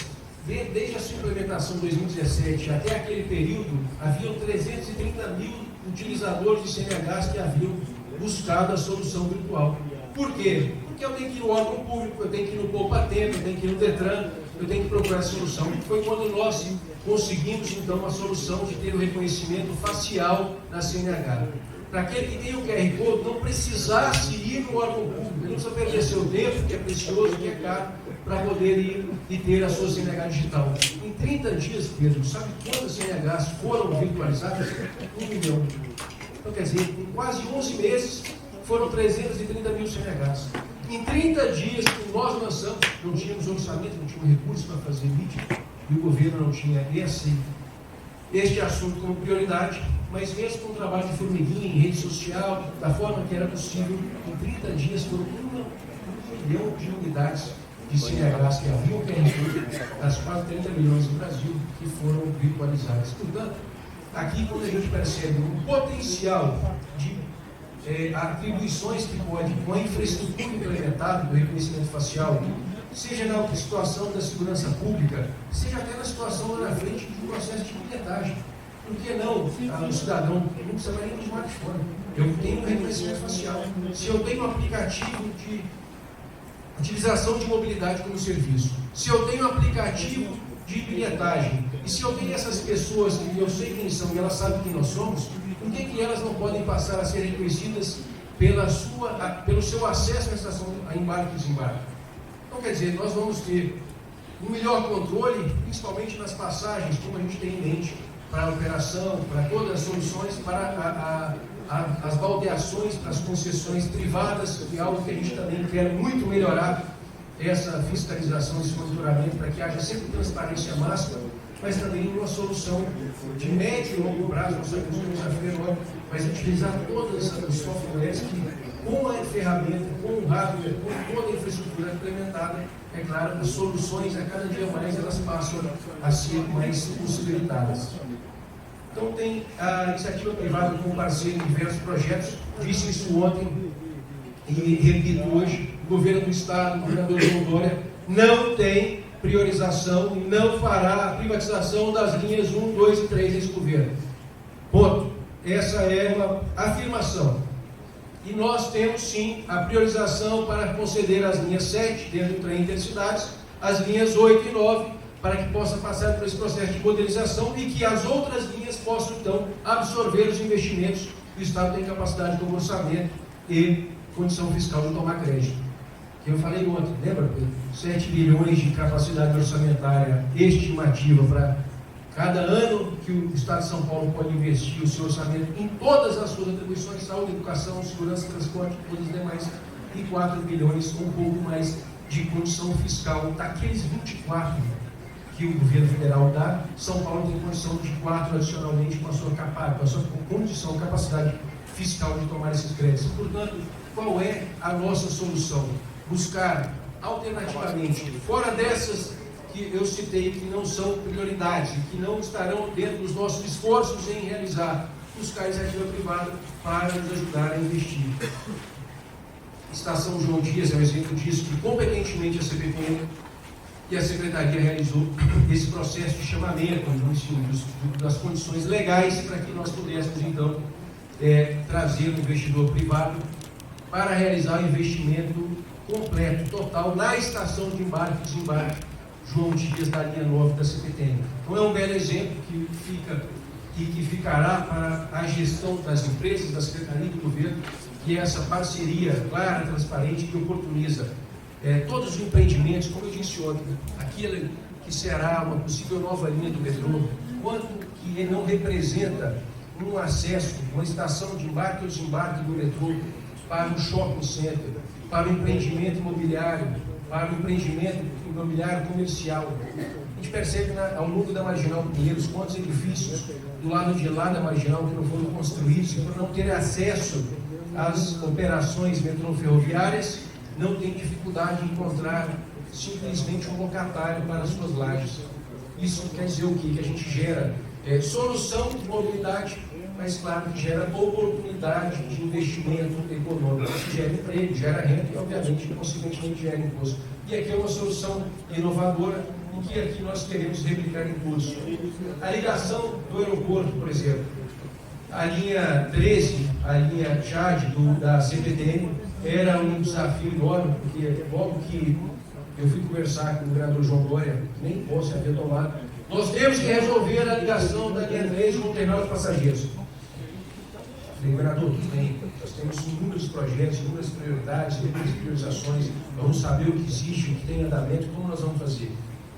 desde a sua implementação em 2017 até aquele período, haviam 330 mil utilizadores de CNHs que haviam buscado a solução virtual. Por quê? Porque eu tenho que ir no órgão público, eu tenho que ir no Poupa-Tempo, eu tenho que ir no Detran, eu tenho que procurar a solução. Foi quando nós conseguimos, então, a solução de ter o reconhecimento facial na CNH. para aquele que tem o QR Code não precisasse ir no órgão público, ele não precisa perder seu tempo, que é precioso, que é caro, para poder ir e ter a sua CNH digital. Em 30 dias, Pedro, sabe quantas CNHs foram virtualizadas? 1 milhão. Então, quer dizer, em quase 11 meses, foram 330 mil CNHs. Em 30 dias que nós lançamos, não tínhamos orçamento, não tínhamos recursos para fazer mídia, e o governo não tinha este assunto como prioridade, mas mesmo com o trabalho de formiguinha em rede social, da forma que era possível, em 30 dias foram 1 milhão de unidades de CNHs que haviam perdido das quase 30 milhões do Brasil que foram virtualizadas. Portanto, aqui quando a gente percebe o potencial de atribuições que pode, com a infraestrutura implementada do reconhecimento facial, seja na situação da segurança pública, seja até na situação lá na frente de um processo de bilhetagem. Por que não o cidadão não precisa mais nem de smartphone? Eu tenho um reconhecimento facial. Se eu tenho um aplicativo de utilização de mobilidade como serviço, se eu tenho um aplicativo de bilhetagem, e se eu tenho essas pessoas que eu sei quem são e elas sabem quem nós somos, por que elas não podem passar a ser reconhecidas pelo seu acesso à estação a embarque e desembarque? Então, quer dizer, nós vamos ter um melhor controle, principalmente nas passagens, como a gente tem em mente, para a operação, para todas as soluções, para as baldeações, para as concessões privadas, que é algo que a gente também quer muito melhorar, essa fiscalização, esse monitoramento, para que haja sempre transparência máxima, mas também uma solução de médio e longo prazo. Nós sabemos que é um desafio enorme, mas utilizar todos os softwares que, com a ferramenta, com o hardware, com toda a infraestrutura implementada, é claro, as soluções, a cada dia mais, elas passam a ser mais possibilitadas. Então, tem a iniciativa privada como parceiro em diversos projetos, disse isso ontem e repito hoje, o governo do Estado, o governador João Dória, não tem priorização e não fará a privatização das linhas 1, 2 e 3 desse governo. Ponto. Essa é uma afirmação. E nós temos sim a priorização para conceder as linhas 7 dentro do trem intercidades, as linhas 8 e 9, para que possa passar por esse processo de modernização e que as outras linhas possam então absorver os investimentos que o Estado tem capacidade como orçamento e condição fiscal de tomar crédito. Que eu falei ontem, lembra? 7 bilhões de capacidade orçamentária estimativa para cada ano que o Estado de São Paulo pode investir o seu orçamento em todas as suas atribuições, saúde, educação, segurança, transporte e todas as demais, e 4 bilhões ou um pouco mais de condição fiscal. Daqueles 24 que o governo federal dá, São Paulo tem condição de 4 adicionalmente com a sua condição, capacidade fiscal de tomar esses créditos. Portanto, qual é a nossa solução? Buscar alternativamente, fora dessas que eu citei, que não são prioridades, que não estarão dentro dos nossos esforços em realizar, buscar iniciativa privada para nos ajudar a investir. Estação João Dias é um exemplo disso, que competentemente a CPTM e a Secretaria realizou esse processo de chamamento das condições legais para que nós pudéssemos, então, trazer um investidor privado para realizar o investimento completo, total, na estação de embarque e desembarque João Dias da linha 9 da CPTM. Então é um belo exemplo que fica e que ficará para a gestão das empresas, da Secretaria do Governo, que é essa parceria clara, transparente, que oportuniza todos os empreendimentos, como eu disse ontem, aquilo que será uma possível nova linha do metrô, quanto que não representa um acesso, uma estação de embarque ou desembarque do metrô para um shopping center, para o empreendimento imobiliário, para o empreendimento imobiliário comercial. A gente percebe ao longo da Marginal Pinheiros quantos edifícios do lado de lá da Marginal que não foram construídos e por não ter acesso às operações metrô-ferroviárias, não tem dificuldade em encontrar simplesmente um locatário para as suas lajes. Isso quer dizer o quê? Que a gente gera solução de mobilidade, mas claro que gera oportunidade de investimento econômico, que gera emprego, gera renda e obviamente, consequentemente, gera imposto. E aqui é uma solução inovadora e que aqui nós queremos replicar em todos. A ligação do aeroporto, por exemplo, a linha 13, a linha Jade da CPTM, era um desafio enorme, porque logo que eu fui conversar com o governador João Dória, nem posso haver tomado, nós temos que resolver a ligação da linha 13 com o terminal de passageiros. falei, governador, tudo bem, nós temos inúmeros projetos, inúmeras prioridades, inúmeras priorizações, vamos saber o que existe, o que tem em andamento, como nós vamos fazer.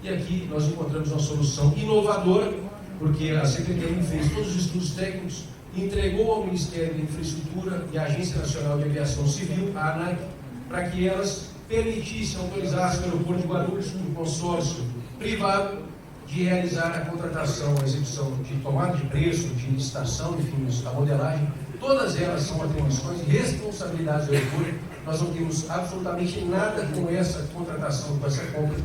E aqui nós encontramos uma solução inovadora, porque a Secretaria fez todos os estudos técnicos, entregou ao Ministério da Infraestrutura e à Agência Nacional de Aviação Civil, a ANAC, para que elas permitissem, autorizassem o aeroporto de Guarulhos, um consórcio privado, de realizar a contratação, a execução de tomada de preço, de licitação, enfim, a modelagem. Todas elas são atribuições e responsabilidades do aeroporto. Nós não temos absolutamente nada com essa contratação, com essa compra.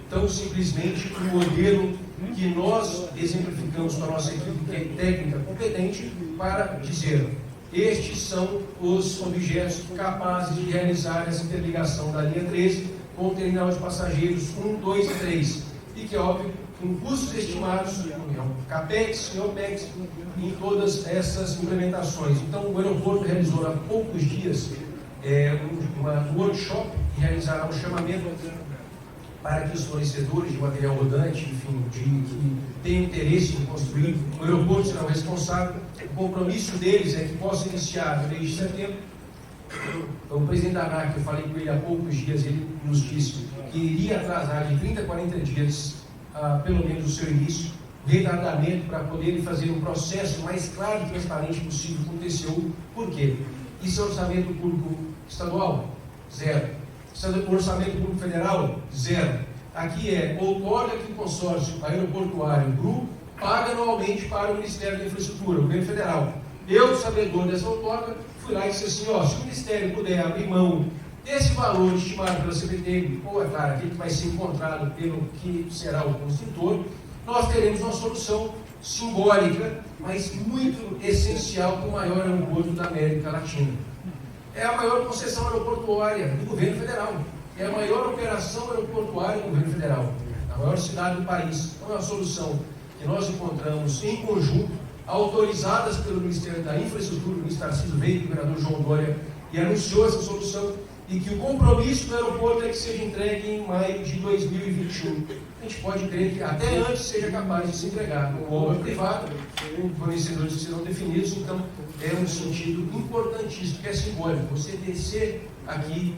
Tão simplesmente o modelo que nós exemplificamos com a nossa equipe técnica competente para dizer: estes são os objetos capazes de realizar essa interligação da linha 13 com o terminal de passageiros 1, 2 e 3. E que, óbvio, com custos estimados, CAPEX e OPEX, em todas essas implementações. Então, o aeroporto realizou há poucos dias um workshop que realizará um chamamento para que os fornecedores de material rodante, enfim, que tenham interesse em construir, o aeroporto será o responsável. O compromisso deles é que possa iniciar no mês de setembro. Então, o presidente da ANAC, eu falei com ele há poucos dias, ele nos disse que iria atrasar de 30 a 40 dias, pelo menos o seu início, retardamento, para poder fazer um processo mais claro e transparente possível com o TCU. Por quê? Isso é orçamento público estadual? Zero. Isso é orçamento público federal? Zero. Aqui é outorga que o consórcio aeroportuário GRU paga anualmente para o Ministério da Infraestrutura, o governo federal. Eu, sabedor dessa outorga, fui lá e disse assim: ó, se o Ministério puder abrir mão desse valor estimado pela CPTM, ou é claro, aquele que vai ser encontrado pelo que será o construtor, nós teremos uma solução simbólica, mas muito essencial para o maior aeroporto da América Latina. É a maior concessão aeroportuária do governo federal, é a maior operação aeroportuária do governo federal, a maior cidade do país. Então é uma solução que nós encontramos em conjunto, autorizadas pelo Ministério da Infraestrutura, o ministro Tarcísio veio, o governador João Dória, e anunciou essa solução, e que o compromisso do aeroporto é que seja entregue em maio de 2021. A gente pode crer que até antes seja capaz de se entregar com obra privada, com fornecedores que serão definidos. Então, é um sentido importantíssimo, que é simbólico. Você descer aqui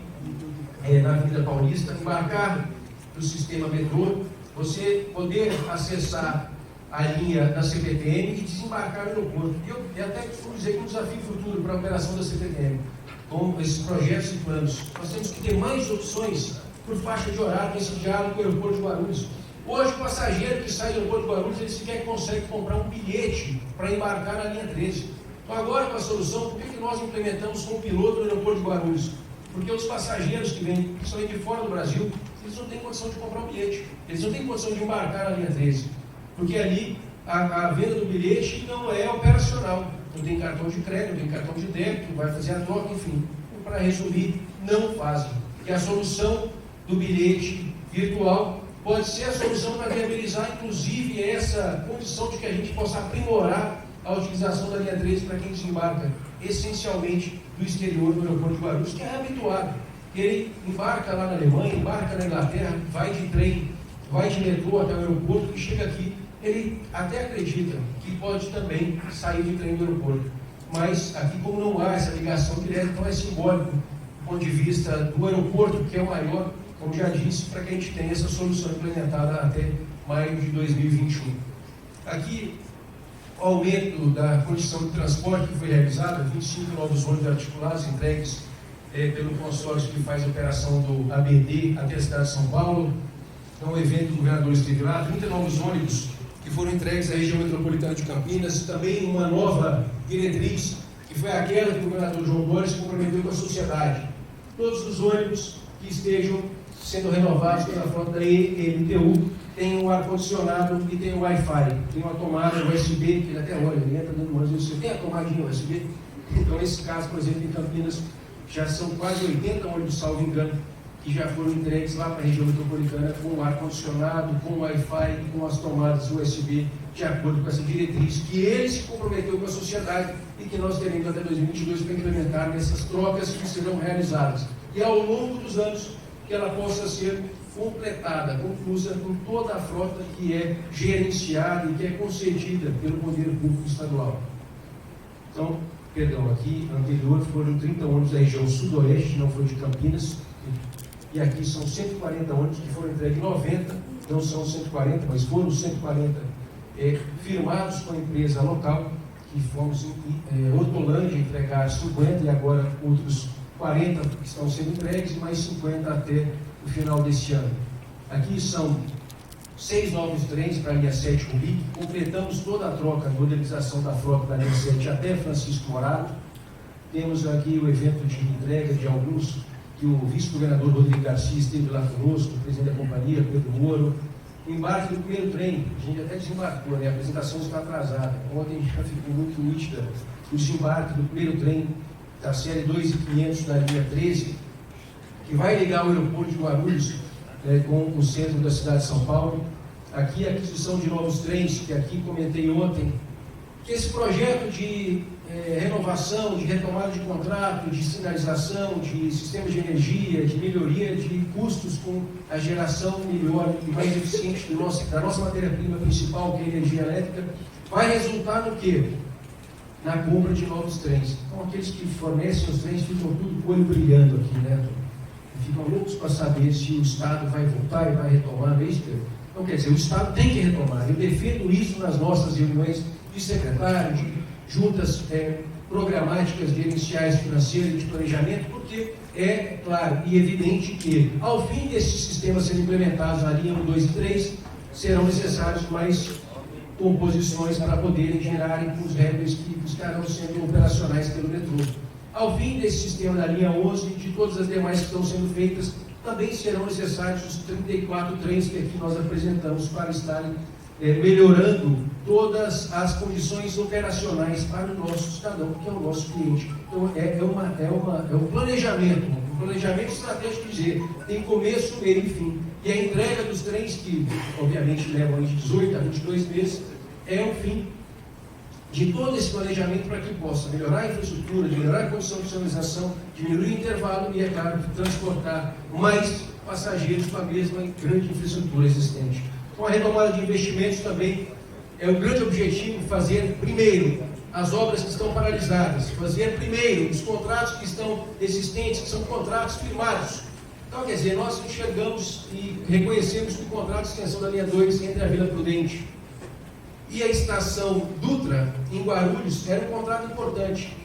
na Avenida Paulista, embarcar no sistema metrô, você poder acessar a linha da CPTM e desembarcar no aeroporto. Eu até costumo dizer que um desafio futuro para a operação da CPTM, com esses projetos e planos, nós temos que ter mais opções por faixa de horário nesse diálogo com o aeroporto de Guarulhos. Hoje, o passageiro que sai do aeroporto de Guarulhos, ele sequer consegue comprar um bilhete para embarcar na linha 13. Então, agora, com a solução, por que nós implementamos com o piloto no aeroporto de Guarulhos? Porque os passageiros que vêm, principalmente de fora do Brasil, eles não têm condição de comprar um bilhete, eles não têm condição de embarcar na linha 13, porque ali a venda do bilhete não é operacional. Não tem cartão de crédito, não tem cartão de débito, vai fazer a troca, enfim. Para resumir, não fazem. E a solução do bilhete virtual pode ser a solução para viabilizar, inclusive, essa condição de que a gente possa aprimorar a utilização da linha 13 para quem desembarca, essencialmente, do exterior do aeroporto de Guarulhos, que é habituado. Ele embarca lá na Alemanha, embarca na Inglaterra, vai de trem, vai de metrô até o aeroporto e chega aqui. Ele até acredita que pode também sair de trem do aeroporto. Mas aqui, como não há essa ligação direta, então é simbólico do ponto de vista do aeroporto, que é o maior, como já disse, para que a gente tenha essa solução implementada até maio de 2021. Aqui, o aumento da condição de transporte que foi realizado, 25 novos ônibus articulados entregues pelo consórcio que faz a operação do ABD até a cidade de São Paulo. Então, o evento do governador esteve lá, 30 novos ônibus que foram entregues à região metropolitana de Campinas, e também uma nova diretriz, que foi aquela que o governador João Dória se comprometeu com a sociedade. Todos os ônibus que estejam sendo renovados pela frota da EMTU têm um ar-condicionado e tem um Wi-Fi, tem uma tomada USB, que ele até olha, ele entra dentro do ônibus, você tem a tomadinha USB? Então, nesse caso, por exemplo, em Campinas, já são quase 80 ônibus, salvo engano, que já foram entregues lá para a região metropolitana com ar-condicionado, com Wi-Fi e com as tomadas USB, de acordo com essa diretriz que ele se comprometeu com a sociedade e que nós teremos até 2022 para implementar nessas trocas que serão realizadas. E ao longo dos anos, que ela possa ser completada, conclusa com toda a frota que é gerenciada e que é concedida pelo poder público estadual. Então, aqui anterior foram 30 ônibus da região sudoeste, não foi de Campinas, e aqui são 140 ônibus que foram entregues, 90, não são 140, mas foram 140 firmados com a empresa local, que fomos em Hortolândia entregar 50 e agora outros 40 que estão sendo entregues e mais 50 até o final deste ano. Aqui são 6 novos trens para a linha 7 Rubi, completamos toda a troca, a modernização da frota da linha 7 até Francisco Morato. Temos aqui o evento de entrega de alguns, que o vice-governador Rodrigo Garcia esteve lá conosco, o presidente da companhia, Pedro Moro. O embarque do primeiro trem, a gente até desembarcou, né? A apresentação está atrasada. Ontem já ficou muito nítida o desembarque do primeiro trem da série 2.500 da linha 13, que vai ligar o aeroporto de Guarulhos com o centro da cidade de São Paulo. Aqui a aquisição de novos trens, que aqui comentei ontem, que esse projeto de renovação, de retomada de contrato, de sinalização, de sistemas de energia, de melhoria de custos com a geração melhor e mais eficiente da nossa matéria-prima principal, que é a energia elétrica, vai resultar no quê? Na compra de novos trens. Então, aqueles que fornecem os trens ficam tudo com o olho brilhando aqui, né? Ficam loucos para saber se o Estado vai voltar e vai retomar, não é isso? Então, quer dizer, o Estado tem que retomar. Eu defendo isso nas nossas reuniões de secretário, de juntas programáticas gerenciais financeiras e de planejamento, porque é claro e evidente que, ao fim desses sistemas serem implementados na linha 1, 2 e 3, serão necessários mais composições para poderem gerar os réveis que estarão sendo operacionais pelo metrô. Ao fim desse sistema da linha 11 e de todas as demais que estão sendo feitas, também serão necessários os 34 trens que aqui nós apresentamos para estarem melhorando todas as condições operacionais para o nosso cidadão, que é o nosso cliente. Então, é um planejamento estratégico, dizer, tem começo, meio e fim. E a entrega dos trens, que obviamente levam de 18 a 22 meses, é o fim de todo esse planejamento para que possa melhorar a infraestrutura, melhorar a condição de sinalização, diminuir o intervalo e, é claro, transportar mais passageiros com a mesma grande infraestrutura existente. Com a retomada de investimentos também é o grande objetivo fazer primeiro as obras que estão paralisadas, fazer primeiro os contratos que estão existentes, que são contratos firmados. Então, quer dizer, nós enxergamos e reconhecemos que o contrato de extensão da linha 2 entre a Vila Prudente e a estação Dutra, em Guarulhos, era um contrato importante.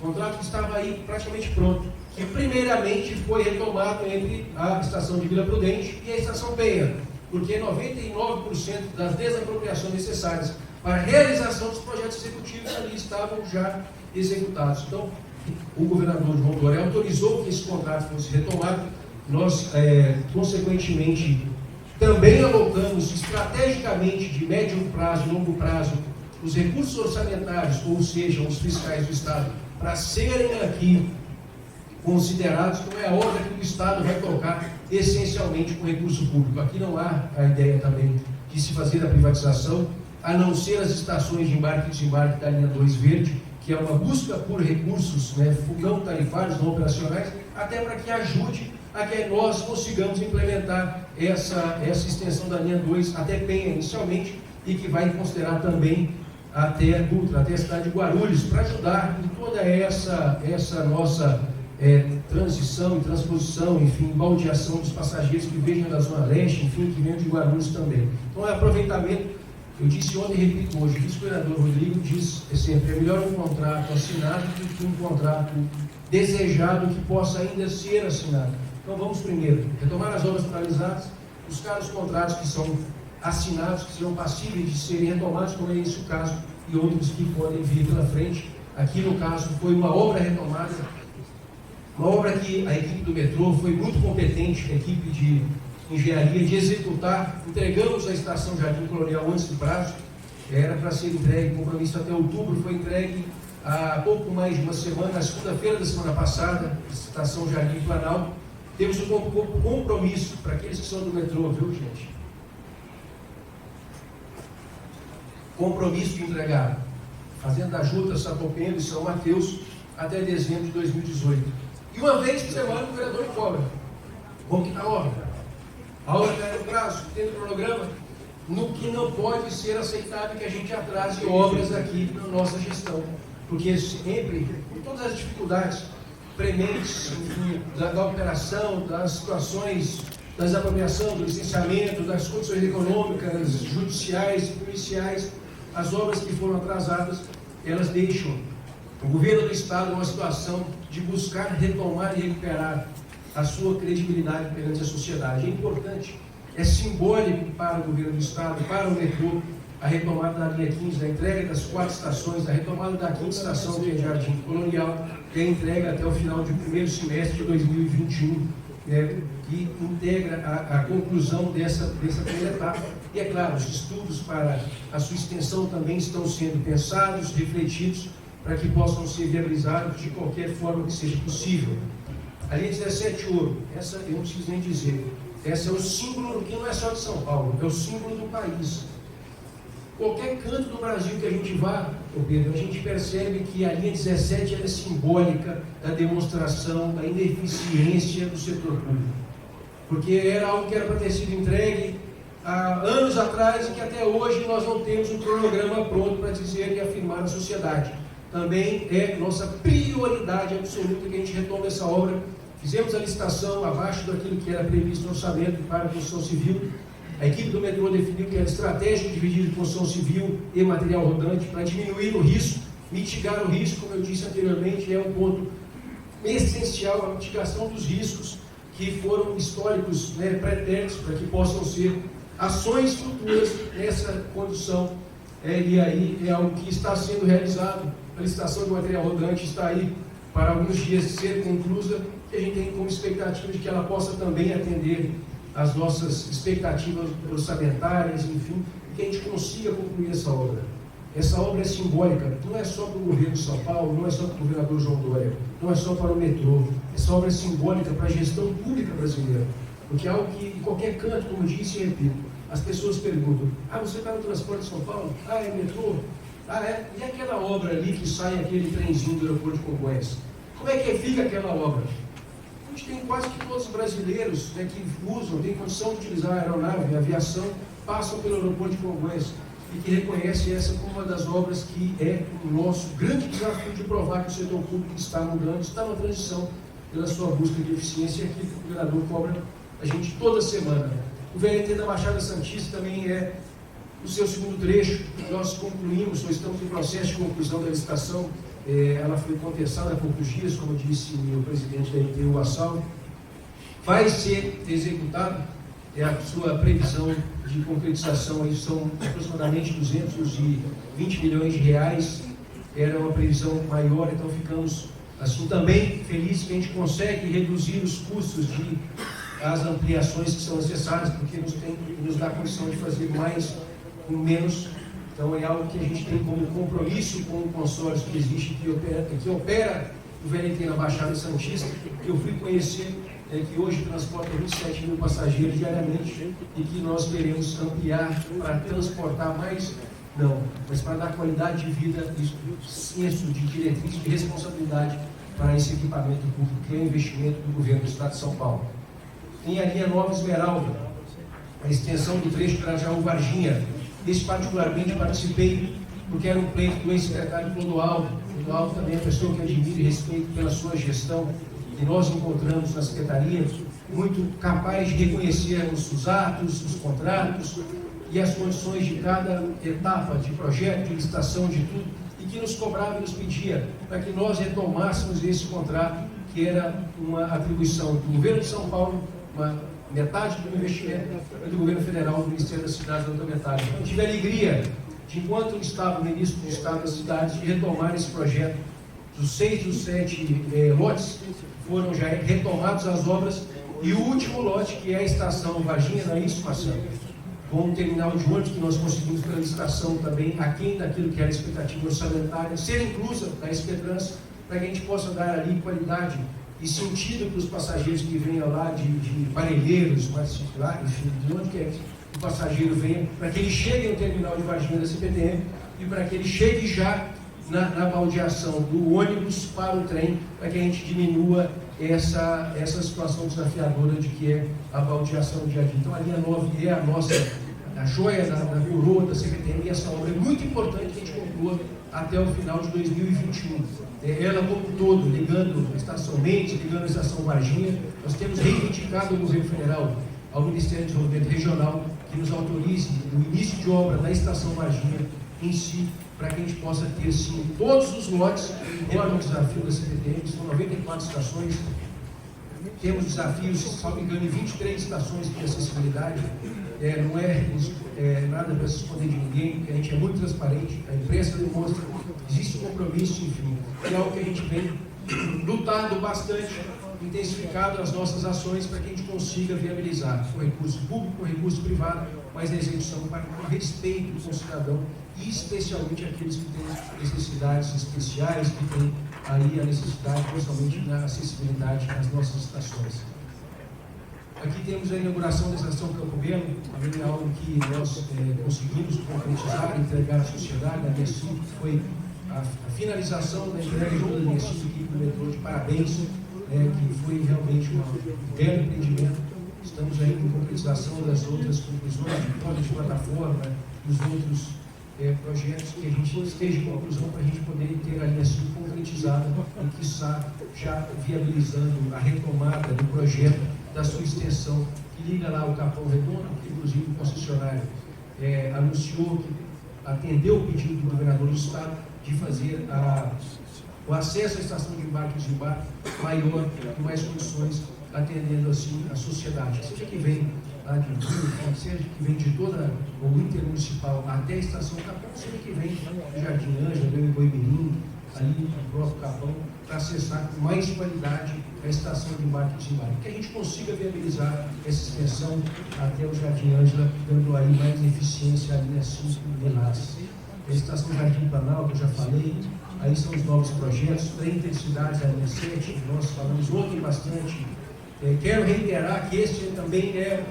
Um contrato que estava aí praticamente pronto, que primeiramente foi retomado entre a estação de Vila Prudente e a estação Penha, porque 99% das desapropriações necessárias para a realização dos projetos executivos ali estavam já executados. Então, o governador João Dória autorizou que esse contrato fosse retomado. Nós, consequentemente, também alocamos estrategicamente de médio prazo e longo prazo os recursos orçamentários, ou seja, os fiscais do Estado, para serem aqui considerados como é a obra que o Estado vai tocar essencialmente com recurso público. Aqui não há a ideia também de se fazer a privatização, a não ser as estações de embarque e desembarque da linha 2 verde, que é uma busca por recursos não tarifários, não operacionais, até para que ajude a que nós consigamos implementar essa extensão da linha 2 até Penha inicialmente, e que vai considerar também até Dutra, até a cidade de Guarulhos, para ajudar em toda essa nossa transição e transposição, enfim, baldeação dos passageiros que vejam da Zona Leste, enfim, que venham de Guarulhos também. Então, é aproveitamento, eu disse ontem e repito hoje, o vice-governador Rodrigo diz sempre, é melhor um contrato assinado do que um contrato desejado que possa ainda ser assinado. Então, vamos primeiro retomar as obras paralisadas, buscar os contratos que são assinados, que serão passíveis de serem retomados, como é esse o caso, e outros que podem vir pela frente. Aqui, no caso, foi uma obra retomada, uma obra que a equipe do metrô foi muito competente, a equipe de engenharia, de executar. Entregamos a estação Jardim Colonial antes do prazo, era para ser entregue, compromisso até outubro, foi entregue há pouco mais de uma semana, na segunda-feira da semana passada, estação Jardim Planalto. Temos um compromisso para aqueles que são do metrô, viu, gente? Compromisso de entregar Fazenda Juta, Santo Pedro e São Mateus até dezembro de 2018. E uma vez por semana o vereador cobra. Como que está a obra? A obra está no prazo, tem no cronograma. No que não pode ser aceitável que a gente atrase obras aqui na nossa gestão. porque sempre, com todas as dificuldades prementes, enfim, da operação, das situações da desapropriação, do licenciamento, das condições econômicas, judiciais, policiais, as obras que foram atrasadas, elas deixam o governo do Estado numa situação de buscar retomar e recuperar a sua credibilidade perante a sociedade. É importante, é simbólico para o governo do Estado, para o metrô, a retomada da linha 15, a entrega das 4 estações, a retomada da 5ª estação, que é Jardim Colonial, e a entrega até o final do primeiro semestre de 2021, que integra a conclusão dessa primeira etapa. E é claro, os estudos para a sua extensão também estão sendo pensados, refletidos, para que possam ser viabilizados de qualquer forma que seja possível. A linha 17 Ouro, essa eu não preciso nem dizer, essa é o símbolo, que não é só de São Paulo, é o símbolo do país. Qualquer canto do Brasil que a gente vá, Pedro, a gente percebe que a linha 17 é simbólica da demonstração da ineficiência do setor público. Porque era algo que era para ter sido entregue há anos atrás e que até hoje nós não temos um cronograma pronto para dizer e afirmar na sociedade. Também é nossa prioridade absoluta que a gente retome essa obra. Fizemos a licitação abaixo daquilo que era previsto no orçamento para a construção civil. A equipe do metrô definiu que era estratégico dividir construção civil e material rodante para diminuir o risco, mitigar o risco, como eu disse anteriormente, é um ponto essencial, a mitigação dos riscos que foram históricos, pretéritos, para que possam ser ações futuras nessa condução. E aí é algo que está sendo realizado. A licitação do material rodante está aí para alguns dias ser conclusa, que a gente tem como expectativa de que ela possa também atender as nossas expectativas orçamentárias, enfim, que a gente consiga concluir essa obra. Essa obra é simbólica, não é só para o governo de São Paulo, não é só para o governador João Dória, não é só para o metrô. Essa obra é simbólica para a gestão pública brasileira, porque é algo que, em qualquer canto, como disse e repito, as pessoas perguntam: você está no transporte de São Paulo? É metrô? E aquela obra ali que sai aquele trenzinho do aeroporto de Congonhas? Como é que fica aquela obra? A gente tem quase que todos os brasileiros que usam, têm condição de utilizar a aeronave, a aviação, passam pelo aeroporto de Congonhas e que reconhece essa como uma das obras que é o nosso grande desafio de provar que o setor público está mudando, está na transição pela sua busca de eficiência, que o governador cobra a gente toda semana. O VLT da Baixada Santista também é o seu segundo trecho. Nós concluímos, nós estamos em processo de conclusão da licitação. Ela foi contestada há poucos dias, como disse o presidente da INTE, o Assal. Vai ser executado, a sua previsão de concretização aí são aproximadamente 220 milhões de reais. Era uma previsão maior, então ficamos assim também felizes que a gente consegue reduzir os custos de as ampliações que são necessárias, porque nos dá condição de fazer mais com menos. Então é algo que a gente tem como compromisso com o consórcio que existe, que opera o VLT na Baixada Santista, que eu fui conhecer, que hoje transporta 27 mil passageiros diariamente e que nós queremos ampliar para transportar mais, mas para dar qualidade de vida e senso de diretriz, de responsabilidade para esse equipamento público, que é um investimento do governo do Estado de São Paulo. Tem a linha Nova Esmeralda, a extensão do trecho Grajaú-Varginha. Esse particularmente participei, porque era um pleito do ex-secretário Clodoaldo. Clodoaldo também é uma pessoa que admiro e respeito pela sua gestão, e nós encontramos na Secretaria muito capaz de reconhecer os atos, os contratos e as condições de cada etapa de projeto, de licitação, de tudo, e que nos cobrava e nos pedia para que nós retomássemos esse contrato, que era uma atribuição do governo de São Paulo, metade do investimento, e do governo federal, do Ministério das Cidades, da outra metade. Eu tive a alegria de, enquanto estava o ministro do Estado das Cidades, de retomar esse projeto. Dos 6 dos 7 lotes foram já retomados as obras, e o último lote, que é a estação Varginha, não é isso, Marcelo? Com um terminal de ônibus que nós conseguimos pela licitação também, aquém daquilo que era a expectativa orçamentária, ser inclusa na SP-Trans, para que a gente possa dar ali qualidade e sentido para os passageiros que venham lá de Parelheiros, enfim, de onde quer que o passageiro venha, para que ele chegue no terminal de Varginha da CPTM e para que ele chegue já na baldeação do ônibus para o trem, para que a gente diminua essa situação desafiadora de que é a baldeação do dia a dia. Então a linha 9 é a nossa, a joia da coroa da CPTM, e essa obra é muito importante que a gente conclua até o final de 2021. Ela como um todo, ligando a Estação Mendes, ligando a Estação Varginha, nós temos reivindicado ao Governo Federal, ao Ministério do Desenvolvimento Regional, que nos autorize o início de obra da Estação Varginha em si, para que a gente possa ter, sim, todos os lotes, embora o desafio da CPTM, são 94 estações, temos desafios, se não me engano, em 23 estações de acessibilidade. Não é nada para se esconder de ninguém, porque a gente é muito transparente, a imprensa demonstra que existe um compromisso, enfim, é algo que a gente vem lutado bastante, intensificado as nossas ações para que a gente consiga viabilizar com recurso público, com recurso privado, mas a execução para o respeito com o cidadão e especialmente aqueles que têm necessidades especiais, que têm aí a necessidade, principalmente na acessibilidade às nossas estações. Aqui temos a inauguração da Estação Campo Belo, também é algo que nós conseguimos concretizar, entregar à sociedade. A minha equipe foi a finalização da entrega junto da minha equipe do metrô de parabéns, que foi realmente um belo empreendimento. Estamos aí com concretização das outras conclusões, de código de plataforma, dos outros projetos que a gente esteja em conclusão para a gente poder ter a linha 5 concretizada e, quiçá, já viabilizando a retomada do projeto da sua extensão, que liga lá o Capão Redondo, que inclusive o concessionário anunciou que atendeu o pedido do governador do estado de fazer o acesso à estação de embarque e desembarque maior, com mais condições, atendendo assim a sociedade, seja que vem lá de Rio, seja que vem de toda o intermunicipal até a estação Capão, seja que vem do Jardim Ângela, do Boimirim, ali no próprio Capão, para acessar com mais qualidade a estação de embarque e desembarque. Que a gente consiga viabilizar essa extensão até o Jardim Ângela, dando aí mais eficiência à linha 5 de Lages. A estação Jardim Planalto, eu já falei, aí são os novos projetos, trem intercidades da linha 7, nós falamos ontem bastante. Quero reiterar que este também é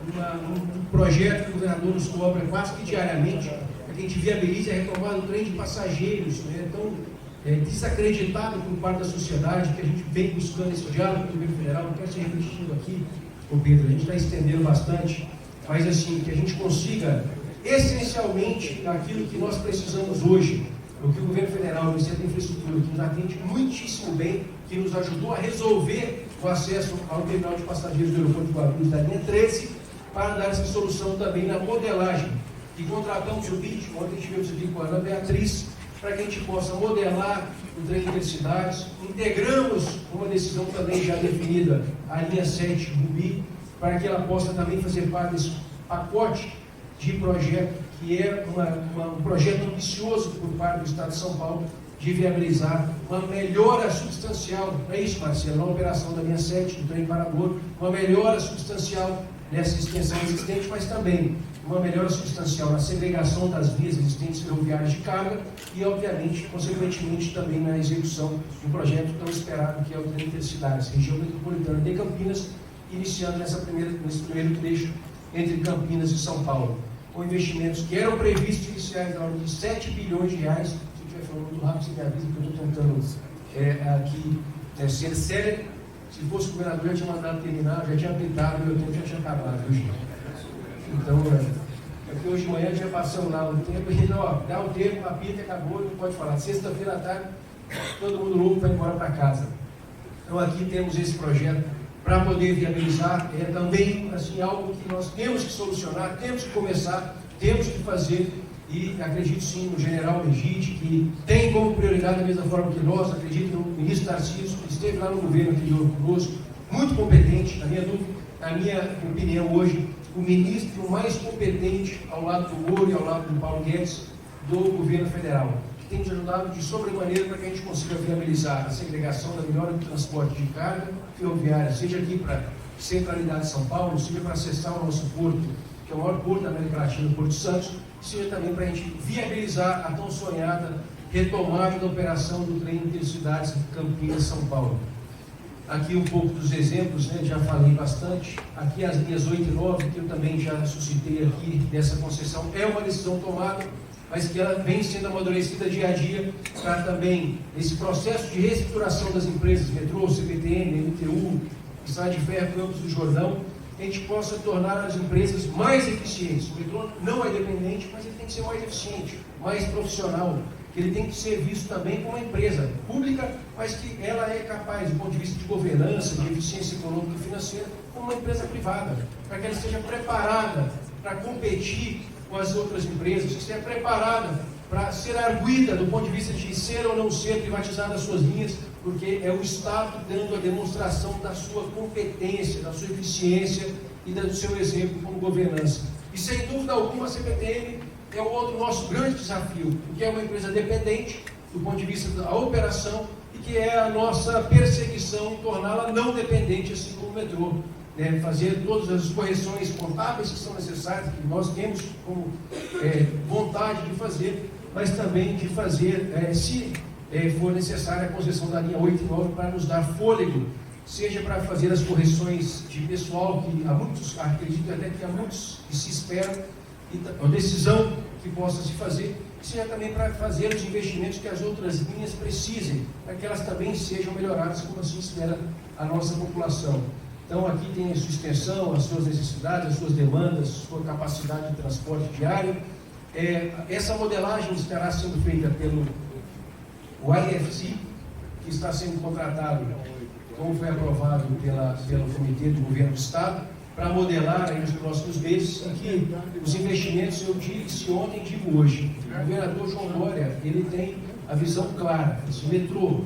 um projeto que o governador nos cobra quase que diariamente, para que a gente viabilize a retomada do trem de passageiros, tão desacreditado por parte da sociedade, que a gente vem buscando esse diálogo com o governo federal. Não quero ser repetitivo aqui, Pedro, a gente está estendendo bastante, mas assim, que a gente consiga, essencialmente, aquilo que nós precisamos hoje, o que o governo federal, o Ministério da Infraestrutura, que nos atende muitíssimo bem, que nos ajudou a resolver o acesso ao terminal de passageiros do aeroporto de Guarulhos da linha 13, para dar essa solução também na modelagem. E contratamos o BID, ontem tivemos aqui com a Ana Beatriz, para que a gente possa modelar o trem de intercidades. Integramos uma decisão também já definida, a linha 7 Rubi, para que ela possa também fazer parte desse pacote de projeto, que é um projeto ambicioso por parte do Estado de São Paulo, de viabilizar uma melhora substancial, não é isso, Marcelo, na operação da linha 7 do trem Parador, uma melhora substancial nessa extensão existente, mas também uma melhora substancial na segregação das vias existentes ferroviárias de carga e, obviamente, consequentemente, também na execução do projeto tão esperado, que é o trem intercidades, região metropolitana de Campinas, iniciando nesse primeiro trecho entre Campinas e São Paulo, com investimentos que eram previstos iniciais na ordem de 7 bilhões de reais. Se eu estiver falando muito rápido, você me avisa, porque eu estou tentando aqui ser sério. Se fosse o governador, eu tinha mandado terminar, já tinha apitado, meu tempo já tinha acabado, viu, gente? Então, porque hoje de manhã já passamos lá o tempo, e não, dá o tempo, apita, acabou, não pode falar. Sexta-feira à tarde, todo mundo louco para ir embora para casa. Então, aqui temos esse projeto para poder viabilizar, também assim, algo que nós temos que solucionar, temos que começar, temos que fazer, e acredito sim no general Legite, que tem como prioridade, da mesma forma que nós, acredito no ministro Tarcísio, que esteve lá no governo anterior conosco, muito competente, na minha opinião hoje, o ministro mais competente ao lado do Moro e ao lado do Paulo Guedes do governo federal, que tem nos ajudado de sobremaneira para que a gente consiga viabilizar a segregação da melhora do transporte de carga ferroviária, seja aqui para a centralidade de São Paulo, seja para acessar o nosso porto, que é o maior porto da América Latina, o Porto Santos, seja também para a gente viabilizar a tão sonhada retomada da operação do trem intercidades Campinas-São Paulo. Aqui um pouco dos exemplos, já falei bastante. Aqui as linhas 8 e 9, que eu também já suscitei aqui dessa concessão, é uma decisão tomada, mas que ela vem sendo amadurecida dia a dia para também esse processo de reestruturação das empresas, metrô, CPTM, MTU, Estrada de Ferro, Campos do Jordão, a gente possa tornar as empresas mais eficientes. O metrô não é dependente, mas ele tem que ser mais eficiente, mais profissional, que ele tem que ser visto também como uma empresa pública, mas que ela é capaz, do ponto de vista de governança, de eficiência econômica e financeira, como uma empresa privada, para que ela esteja preparada para competir com as outras empresas, que esteja preparada para ser arguida do ponto de vista de ser ou não ser privatizada as suas linhas, porque é o Estado dando a demonstração da sua competência, da sua eficiência e do seu exemplo como governança. E sem dúvida alguma a CPTM é o outro nosso grande desafio, porque é uma empresa dependente do ponto de vista da operação e que é a nossa perseguição em torná-la não dependente, assim como o metrô. Fazer todas as correções contábeis que são necessárias, que nós temos como vontade de fazer, mas também de fazer, se for necessária, a concessão da linha 8 e 9 para nos dar fôlego, seja para fazer as correções de pessoal, que há muitos, acredito até que há muitos que se esperam, e a decisão que possa se fazer, seja também para fazer os investimentos que as outras linhas precisem, para que elas também sejam melhoradas, como assim espera a nossa população. Então, aqui tem a sua extensão, as suas necessidades, as suas demandas, a sua capacidade de transporte diário. Essa modelagem estará sendo feita pelo IFC, que está sendo contratado, como foi aprovado pelo Comitê do Governo do Estado, para modelar aí nos próximos meses, em que os investimentos, eu disse ontem e digo hoje, o governador João Dória, ele tem a visão clara, esse metrô,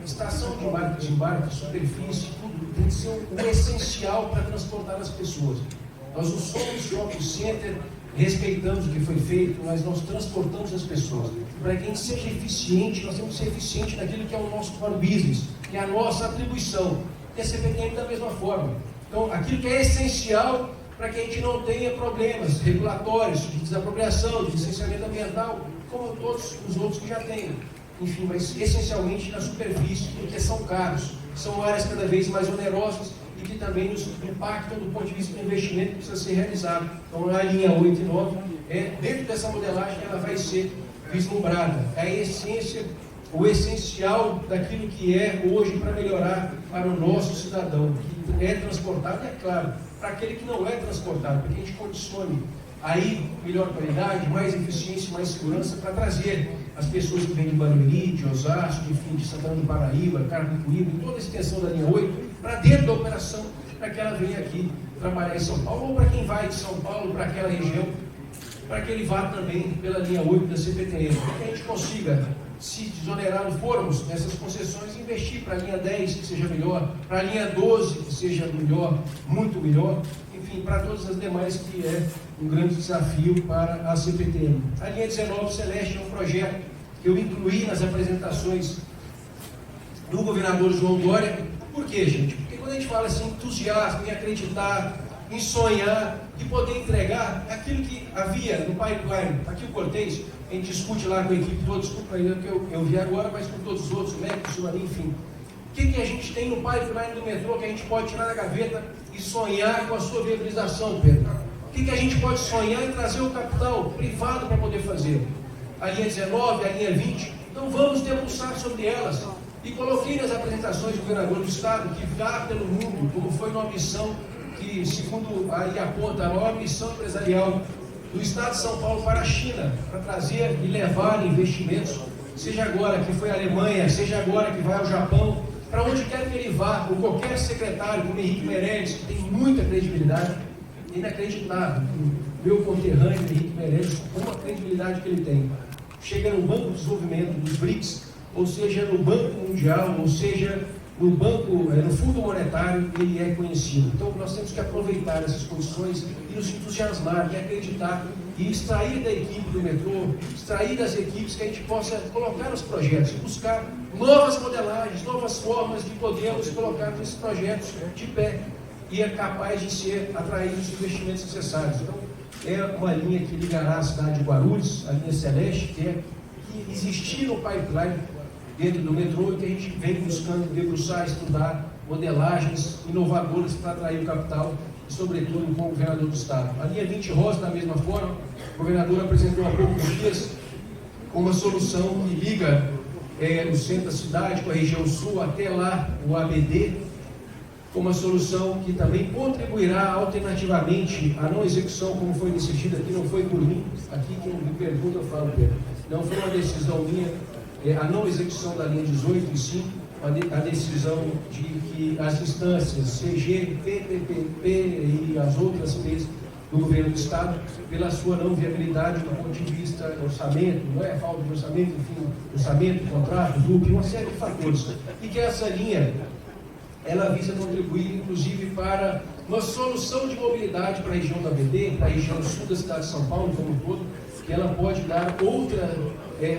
estação de embarque, desembarque, superfície, tudo, tem que ser o essencial para transportar as pessoas. Nós não somos shopping center, respeitamos o que foi feito, mas nós transportamos as pessoas. Para que a gente seja eficiente, nós temos que ser eficiente naquilo que é o nosso core business, que é a nossa atribuição. E a CPTM da mesma forma. Então, aquilo que é essencial para que a gente não tenha problemas regulatórios, de desapropriação, de licenciamento ambiental, como todos os outros que já têm. Enfim, mas essencialmente na superfície, porque são caros, são áreas cada vez mais onerosas e que também nos impactam do ponto de vista do investimento que precisa ser realizado. Então, a linha 8 e 9, dentro dessa modelagem, ela vai ser vislumbrada. É a essência, o essencial daquilo que é hoje para melhorar para o nosso cidadão, que é transportado, e é claro, para aquele que não é transportado, para que a gente condicione aí melhor qualidade, mais eficiência, mais segurança, para trazer as pessoas que vêm de Barueri, de Osasco, enfim, de Santana do Paraíba, Carapicuíba, toda a extensão da linha 8, para dentro da operação, para que ela venha aqui trabalhar em São Paulo, ou para quem vai de São Paulo para aquela região, para que ele vá também pela linha 8 da CPTM, para que a gente consiga, se desonerado formos nessas concessões, investir para a linha 10, que seja melhor, para a linha 12, que seja melhor, muito melhor, enfim, para todas as demais, que é um grande desafio para a CPTM. A linha 19 Celeste é um projeto que eu incluí nas apresentações do governador João Dória. Por quê, gente? Porque quando a gente fala assim, entusiasmo, em acreditar, em sonhar, e poder entregar aquilo que havia no pipeline, aqui o Cortez, a gente discute lá com a equipe toda, desculpa aí que eu vi agora, mas com todos os outros, o médico, o Silmarim, enfim. O que a gente tem no pipeline do metrô que a gente pode tirar da gaveta e sonhar com a sua viabilização, Pedro? O que a gente pode sonhar e trazer o capital privado para poder fazer? A linha 19, a linha 20, então vamos debruçar sobre elas. E coloquei nas apresentações do governador do Estado que vá pelo mundo, como foi uma missão que, segundo aí aponta, a maior missão empresarial do Estado de São Paulo para a China, para trazer e levar investimentos, seja agora que foi a Alemanha, seja agora que vai ao Japão, para onde quer que ele vá, ou qualquer secretário, como Henrique Meirelles, que tem muita credibilidade, inacreditável, meu conterrâneo Henrique Meirelles, com a credibilidade que ele tem, chega no Banco de Desenvolvimento dos BRICS, ou seja, no Banco Mundial, ou seja, no Fundo Monetário, ele é conhecido. Então, nós temos que aproveitar essas condições e nos entusiasmar, e acreditar, e extrair da equipe do metrô, extrair das equipes que a gente possa colocar nos projetos, buscar novas modelagens, novas formas de podermos colocar esses projetos de pé, e é capaz de ser atraído os investimentos necessários. Então, é uma linha que ligará a cidade de Guarulhos, a linha Celeste, que existir no pipeline dentro do metrô, e que a gente vem buscando debruçar, estudar modelagens inovadoras para atrair o capital, e sobretudo com o governador do Estado. A linha 20 Rosa, da mesma forma, o governador apresentou há poucos dias uma solução que liga o centro da cidade com a região sul até lá, o ABD, com uma solução que também contribuirá alternativamente à não execução, como foi decidido aqui, não foi por mim, aqui quem me pergunta eu falo, Pedro, não foi uma decisão minha, a não execução da linha 18, e sim a decisão de que as instâncias CG, PPP e as outras P's do governo do Estado, pela sua não viabilidade do ponto de vista orçamento, não é falta de orçamento, enfim, orçamento, contrato, DUP, uma série de fatores. E que essa linha, ela visa contribuir, inclusive, para uma solução de mobilidade para a região da BD, para a região sul da cidade de São Paulo como um todo, que ela pode dar outra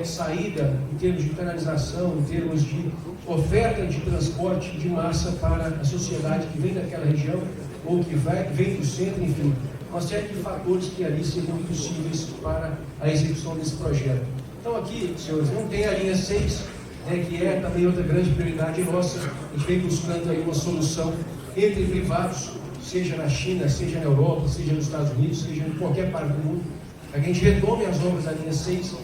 saída em termos de canalização, em termos de oferta de transporte de massa para a sociedade que vem daquela região ou que vem do centro, enfim, uma série de fatores que ali seriam possíveis para a execução desse projeto. Então aqui, senhores, não tem a linha 6, que é também outra grande prioridade nossa. A gente vem buscando aí uma solução entre privados, seja na China, seja na Europa, seja nos Estados Unidos, seja em qualquer parte do mundo, para que a gente retome as obras da linha 6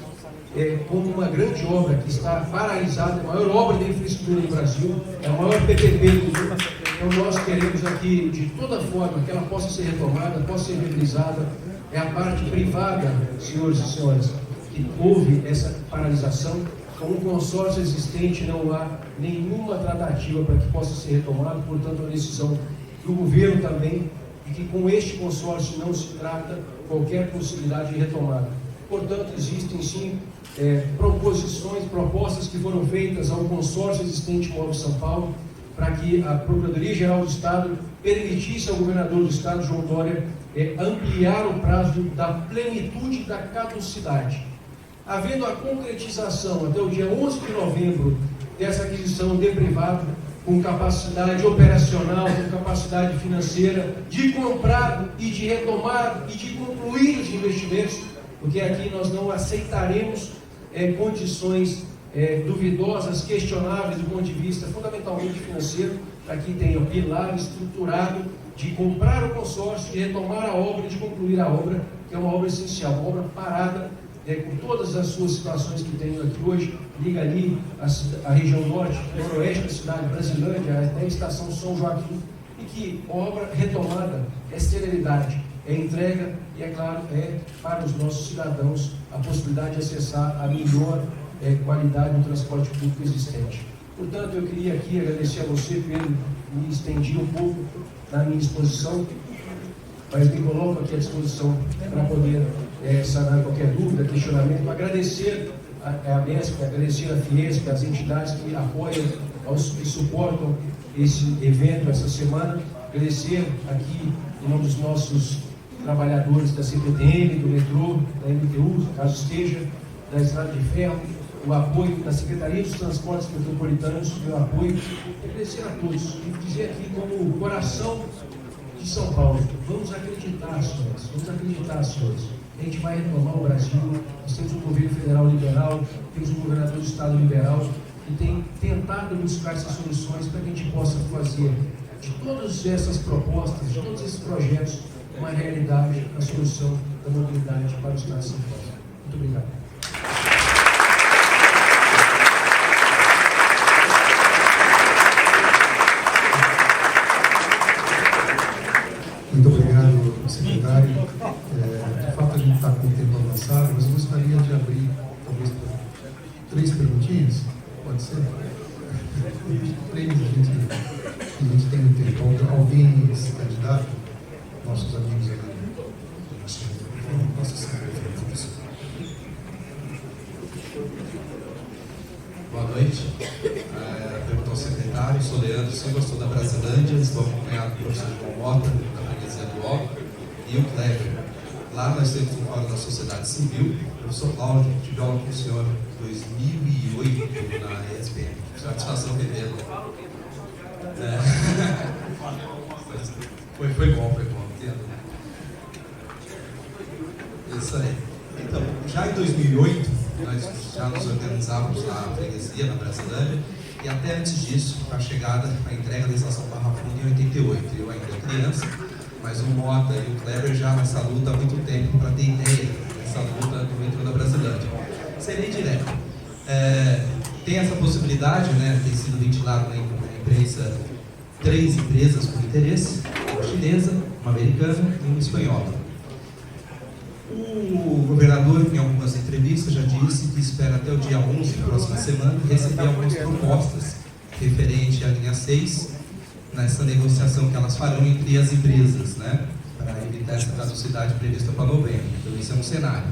como uma grande obra que está paralisada, a maior obra de infraestrutura no Brasil, é a maior PPP do mundo. Então nós queremos aqui, de toda forma, que ela possa ser retomada, possa ser viabilizada. É a parte privada, senhores e senhoras, que houve essa paralisação. Com o consórcio existente, não há nenhuma tratativa para que possa ser retomado, portanto, a decisão do governo também, e que com este consórcio não se trata qualquer possibilidade de retomada. Portanto, existem sim propostas que foram feitas ao consórcio existente Move São Paulo, para que a Procuradoria-Geral do Estado permitisse ao governador do Estado, João Dória, ampliar o prazo da plenitude da caducidade. Havendo a concretização até o dia 11 de novembro dessa aquisição de privado, com capacidade operacional, com capacidade financeira, de comprar e de retomar e de concluir os investimentos, porque aqui nós não aceitaremos condições duvidosas, questionáveis do ponto de vista fundamentalmente financeiro. Aqui tem o pilar estruturado de comprar o consórcio, de retomar a obra e de concluir a obra, que é uma obra essencial, uma obra parada, com todas as suas situações que tenho aqui hoje, liga ali a região norte, noroeste da cidade, Brasilândia, até a estação São Joaquim, e que obra retomada é celeridade, é entrega e, é claro, é para os nossos cidadãos a possibilidade de acessar a melhor qualidade do transporte público existente. Portanto, eu queria aqui agradecer a você, Pedro, me estendi um pouco na minha exposição, mas me coloco aqui à disposição para poder sanar qualquer dúvida, questionamento. Agradecer a MESP, agradecer a Fiesp, as entidades que apoiam, que suportam esse evento essa semana. Agradecer aqui, em nome dos nossos trabalhadores da CPTM, do metrô, da MTU, caso esteja, da Estrada de Ferro, o apoio da Secretaria dos Transportes Metropolitanos, o meu apoio. Agradecer a todos e dizer aqui como coração de São Paulo, vamos acreditar, senhores, vamos acreditar, senhores. A gente vai retomar o Brasil. Nós temos um governo federal liberal, temos um governador do estado liberal, que tem tentado buscar essas soluções para que a gente possa fazer de todas essas propostas, de todos esses projetos, uma realidade, a solução da mobilidade para o estado de São Paulo. Muito obrigado. Muito obrigado, secretário. De fato, a gente está com o tempo avançado, mas eu gostaria de abrir, talvez, 3 perguntinhas. Pode ser? 3, a gente tem um tempo. Alguém se candidata? Nossos amigos aqui. Boa noite. Perguntou ao secretário, sou Leandro Silva, sou da Brasilândia, estou acompanhado do professor João Mota, da freguesia do Ó, e o Kleber. Lá nós temos um fórum da sociedade civil, o professor Cláudio, tive aula com o senhor em 2008 na ESPM. Satisfação revê-lo. Foi bom, entendo. Isso aí. Então, já em 2008, nós já nos organizávamos na freguesia, na Brasilândia, e até antes disso, a chegada, a entrega da estação Barra Funda em 88. Eu ainda criança, mas o Mota e o Kleber já nessa luta há muito tempo para ter ideia dessa luta do metrô da Brasilândia. Serei direto. Tem essa possibilidade, né, tem sido ventilado na imprensa 3 empresas com interesse, uma chinesa, uma americana e uma espanhola. O governador, em algumas entrevistas, já disse que espera até o dia 11, próxima semana, receber algumas propostas referente à linha 6, nessa negociação que elas farão entre as empresas, né, para evitar essa caducidade prevista para novembro. Então, esse é um cenário.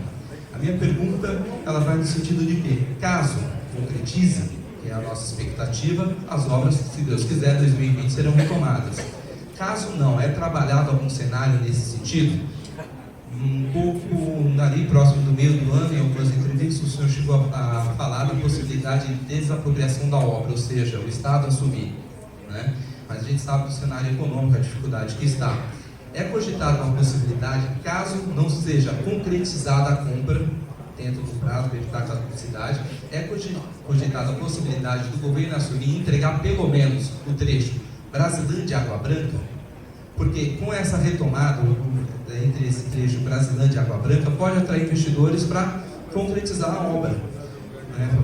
A minha pergunta, ela vai no sentido de que, caso concretize, que é a nossa expectativa, as obras, se Deus quiser, 2020 serão retomadas. Caso não, é trabalhado algum cenário nesse sentido? Um pouco ali próximo do meio do ano, em algumas entrevistas, o senhor chegou a falar da possibilidade de desapropriação da obra, ou seja, o Estado assumir, né? Mas a gente sabe do cenário econômico, a dificuldade que está. É cogitada uma possibilidade, caso não seja concretizada a compra dentro do prazo para evitar a caducidade, é cogitada a possibilidade do governo assumir e entregar pelo menos o trecho Brasilândia Água Branca, porque com essa retomada entre esse trecho Brasilândia e Água Branca, pode atrair investidores para concretizar a obra.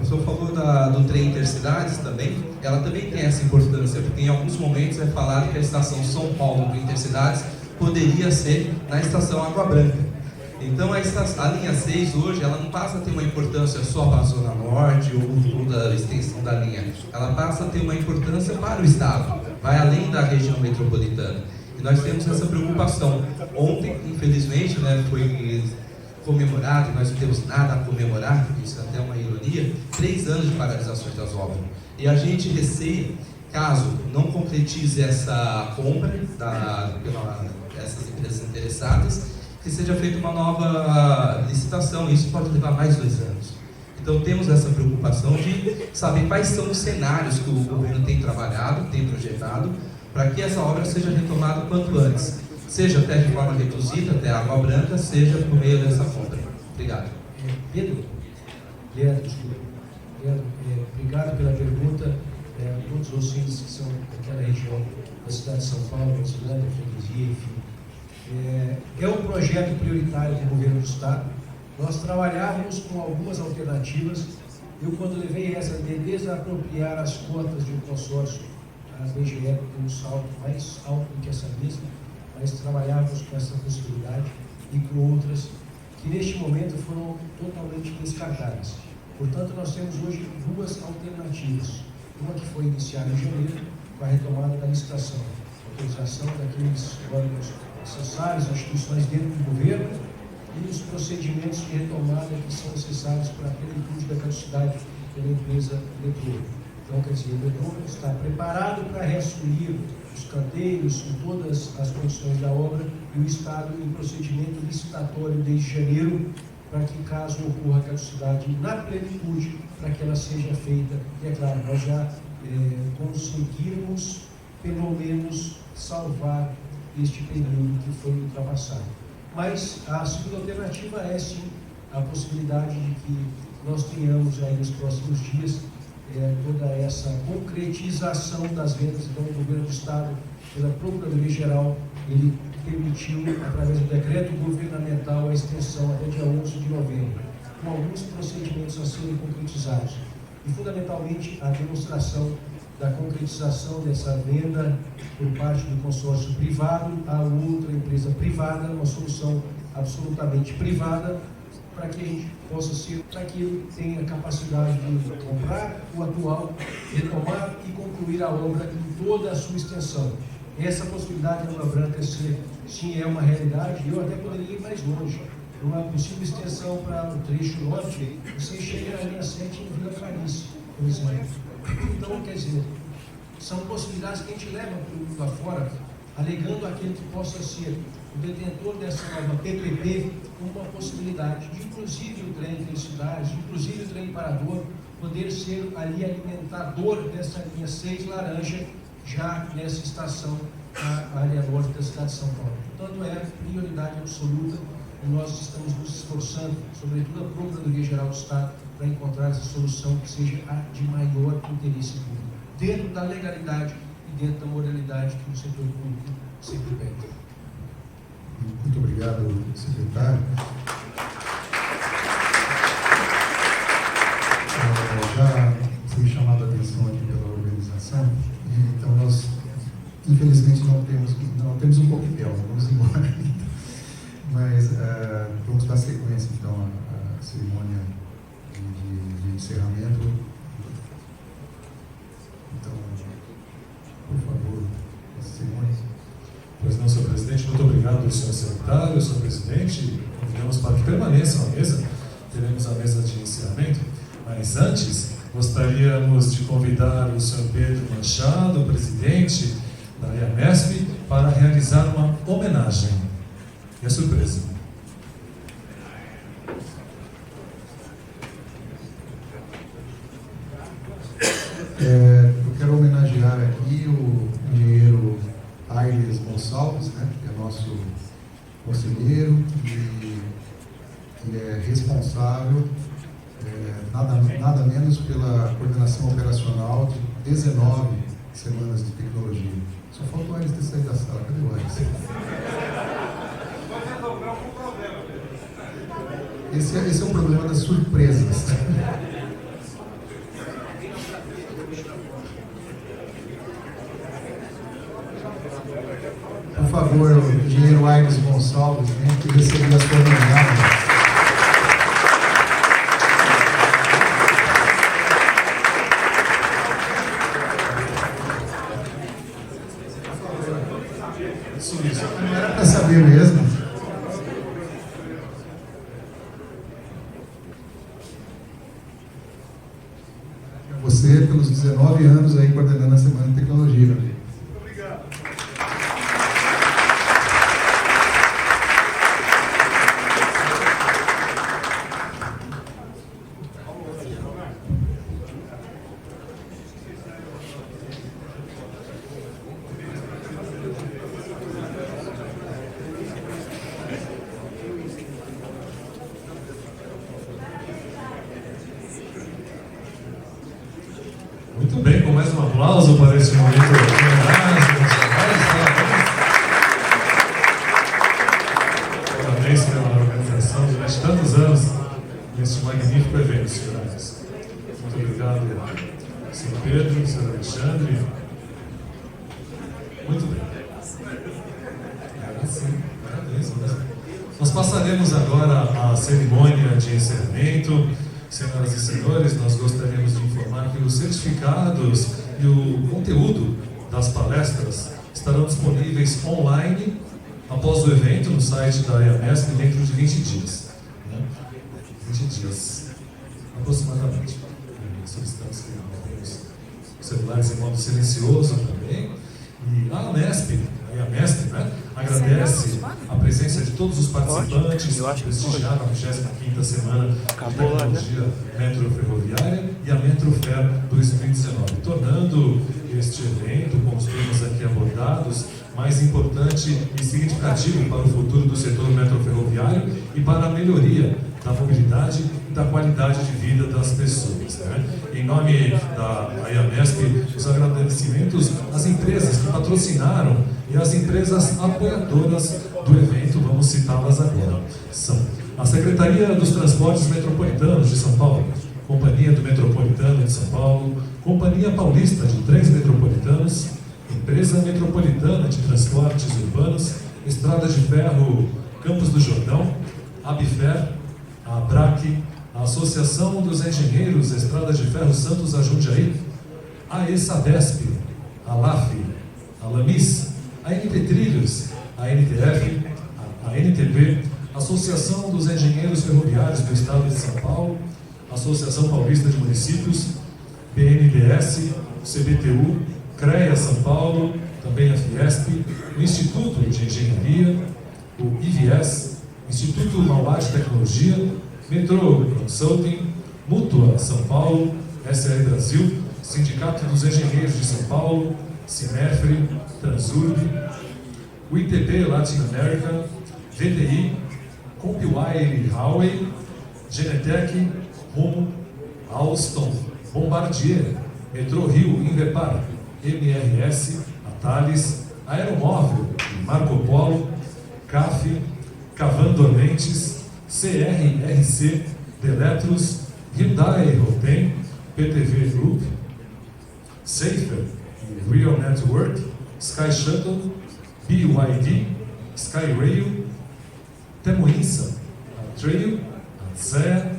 O senhor falou do trem Intercidades também, ela também tem essa importância, porque em alguns momentos é falado que a estação São Paulo do Intercidades poderia ser na estação Água Branca. Então a linha 6 hoje, ela não passa a ter uma importância só para a Zona Norte ou toda a extensão da linha, ela passa a ter uma importância para o Estado, vai além da região metropolitana. E nós temos essa preocupação. Ontem, infelizmente, né, foi comemorado, e nós não temos nada a comemorar, isso é até uma ironia, 3 anos de paralisações das obras. E a gente receia, caso não concretize essa compra essas empresas interessadas, que seja feita uma nova licitação. Isso pode levar mais 2 anos. Então temos essa preocupação de saber quais são os cenários que o governo tem trabalhado, tem projetado, para que essa obra seja retomada quanto antes, seja até de forma reduzida, até a Água Branca, seja por meio dessa compra. Obrigado. Leandro, obrigado pela pergunta. Todos vocês que são daquela região da cidade de São Paulo, da cidade da freguesia, enfim. É um projeto prioritário do governo do Estado. Nós trabalhávamos com algumas alternativas. Eu, quando levei essa de desapropriar as cotas de um consórcio, a BGE tem um salto mais alto do que essa mesma, mas trabalhávamos com essa possibilidade e com outras que neste momento foram totalmente descartadas. Portanto, nós temos hoje 2 alternativas. Uma que foi iniciada em janeiro, com a retomada da licitação, autorização daqueles órgãos necessários, instituições dentro do governo e os procedimentos de retomada que são necessários para a plenitude da caducidade pela empresa Metrô. Então, quer dizer, o Metrô está preparado para reassumir os canteiros e todas as condições da obra e o Estado em procedimento licitatório desde janeiro, para que, caso ocorra a caducidade na plenitude, para que ela seja feita. E é claro, nós já conseguimos, pelo menos, salvar este período que foi ultrapassado. Mas a segunda alternativa é, sim, a possibilidade de que nós tenhamos aí nos próximos dias toda essa concretização das vendas. Então, o governo do Estado, pela Procuradoria-Geral, ele permitiu, através do decreto governamental, a extensão até dia 11 de novembro, com alguns procedimentos a serem concretizados. E, fundamentalmente, a demonstração da concretização dessa venda por parte do consórcio privado a outra empresa privada, uma solução absolutamente privada, para que a gente possa ser, para que ele tenha capacidade de comprar o atual, retomar e concluir a obra em toda a sua extensão. Essa possibilidade da Água Branca sim é uma realidade, e eu até poderia ir mais longe. Uma possível extensão para o trecho norte, você chega na linha 7 em Vila Clarice, por exemplo. Então, quer dizer, são possibilidades que a gente leva para o mundo afora, alegando aquele que possa ser o detentor dessa nova PPP como uma possibilidade de, inclusive, o trem Intercidades, inclusive o trem Parador, poder ser ali alimentador dessa linha 6 laranja, já nessa estação, na área norte da cidade de São Paulo. Portanto, é prioridade absoluta e nós estamos nos esforçando, sobretudo a Procuradoria-Geral do Estado, para encontrar essa solução que seja a de maior interesse público, dentro da legalidade e dentro da moralidade que o setor público sempre pede. Muito obrigado, secretário. Já fui chamado a atenção aqui pela organização, então nós, infelizmente, não temos um coquetel, vamos embora. Mas vamos dar sequência, então, à cerimônia de encerramento. Então, por favor, essa cerimônia. Pois não, senhor presidente, muito obrigado, senhor secretário, senhor presidente. Convidamos para que permaneçam à mesa. Teremos a mesa de encerramento. Mas antes, gostaríamos de convidar o senhor Pedro Machado, presidente da IAMESP, para realizar uma homenagem. E a surpresa. Eu quero homenagear aqui o engenheiro Aires Gonçalves, né, que é nosso conselheiro e que é responsável nada menos pela coordenação operacional de 19 semanas de tecnologia. Só falta o Aires ter saído da sala. Cadê o Aires? Esse é o problema das surpresas. Por favor, o engenheiro Aires Gonçalves, né, que recebeu a sua homenagem. Não era para saber mesmo. Você, pelos 19 anos aí coordenando a Semana de Tecnologia. Obrigado. Muito bem, com mais um aplauso para esse momento de homenagem. Parabéns pela organização durante tantos anos neste magnífico evento, senhoras. Muito obrigado, senhor Pedro, senhor Alexandre. Muito bem. Parabéns mesmo. Nós passaremos agora a cerimônia de encerramento. Senhoras e senhores, nós gostaríamos de informar que os certificados e o conteúdo das palestras estarão disponíveis online após o evento no site da IAMESP dentro de 20 dias. 20 dias, aproximadamente. Solicitamos que mantenhamos os celulares em modo silencioso também. E a IAMESP, né, agradece a presença de todos os participantes que prestigiaram a 25ª Semana de Tecnologia Metroferroviária e a Metrofer 2019, tornando este evento, com os temas aqui abordados, mais importante e significativo para o futuro do setor metroferroviário e para a melhoria da mobilidade e da qualidade de vida das pessoas. Né? Em nome da IAMESP, os agradecimentos às empresas que patrocinaram e às empresas apoiadoras do evento, vamos citá-las agora. São a Secretaria dos Transportes Metropolitanos de São Paulo, Companhia do Metropolitano de São Paulo, Companhia Paulista de Trens Metropolitanos, Empresa Metropolitana de Transportes Urbanos, Estrada de Ferro Campos do Jordão, a Abifer, a ABRAC, a Associação dos Engenheiros Estrada de Ferro Santos a Jundiaí, a ESADESP, a LAF, a LAMIS, a NT Trilhos, a NTF, a NTP, a Associação dos Engenheiros Ferroviários do Estado de São Paulo, a Associação Paulista de Municípios, BNDES, CBTU, CREA São Paulo, também a Fiesp, o Instituto de Engenharia, o IVS, Instituto Mauá de Tecnologia, Metrô Consulting, Mútua São Paulo, SR Brasil, Sindicato dos Engenheiros de São Paulo, Sinerfre, Transurb, o ITB Latin America, VTI, Compwire Huawei, Genetec, Rumo, Alstom, Bombardier, Metrô Rio, Invepar, MRS, Atalis, Aeromóvel, Marco Polo, CAF, Cavan Dormentes, CRRC, Deletros, Hyundai Rotem, PTV Group, Safer, Real Network, Sky Shuttle, BYD, Skyrail, Temoinsa, a Trio, a Zé,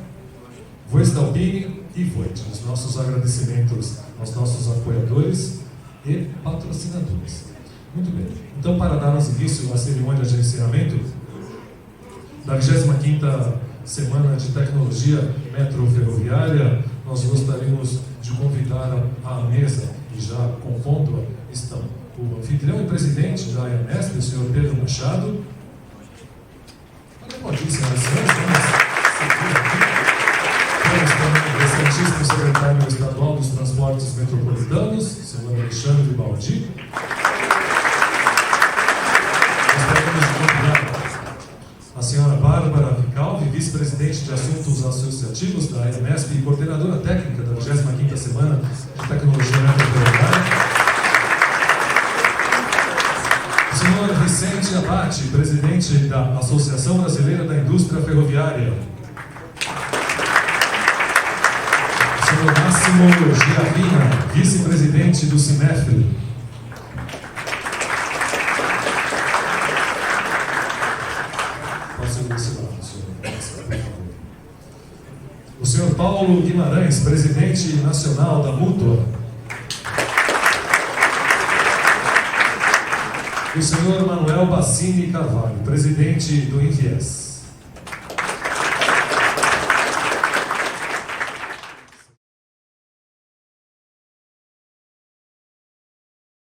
Voz da Alpine e Voit. Os nossos agradecimentos aos nossos apoiadores e patrocinadores. Muito bem. Então, para darmos início à cerimônia de encerramento da 25ª Semana de Tecnologia Metroferroviária, nós gostaríamos de convidar à mesa, e já compondo-a, estão o anfitrião e presidente da AMESP, o senhor Pedro Machado. Pode ir, senhoras e senhores, temos também o excelentíssimo secretário estadual dos Transportes Metropolitanos, senhor Alexandre Baldi. Gostaríamos de convidar a senhora Bárbara Vicalvi, vice-presidente de Assuntos Associativos da AMESP e coordenadora técnica da 25ª Semana de Tecnologia Metropolitana. O senhor Vicente Abate, presidente da Associação Brasileira da Indústria Ferroviária. O senhor Máximo Giavina, vice-presidente do CIMEF. O senhor Paulo Guimarães, presidente nacional da Mútua. O senhor Manuel Bassini Carvalho, presidente do Invies.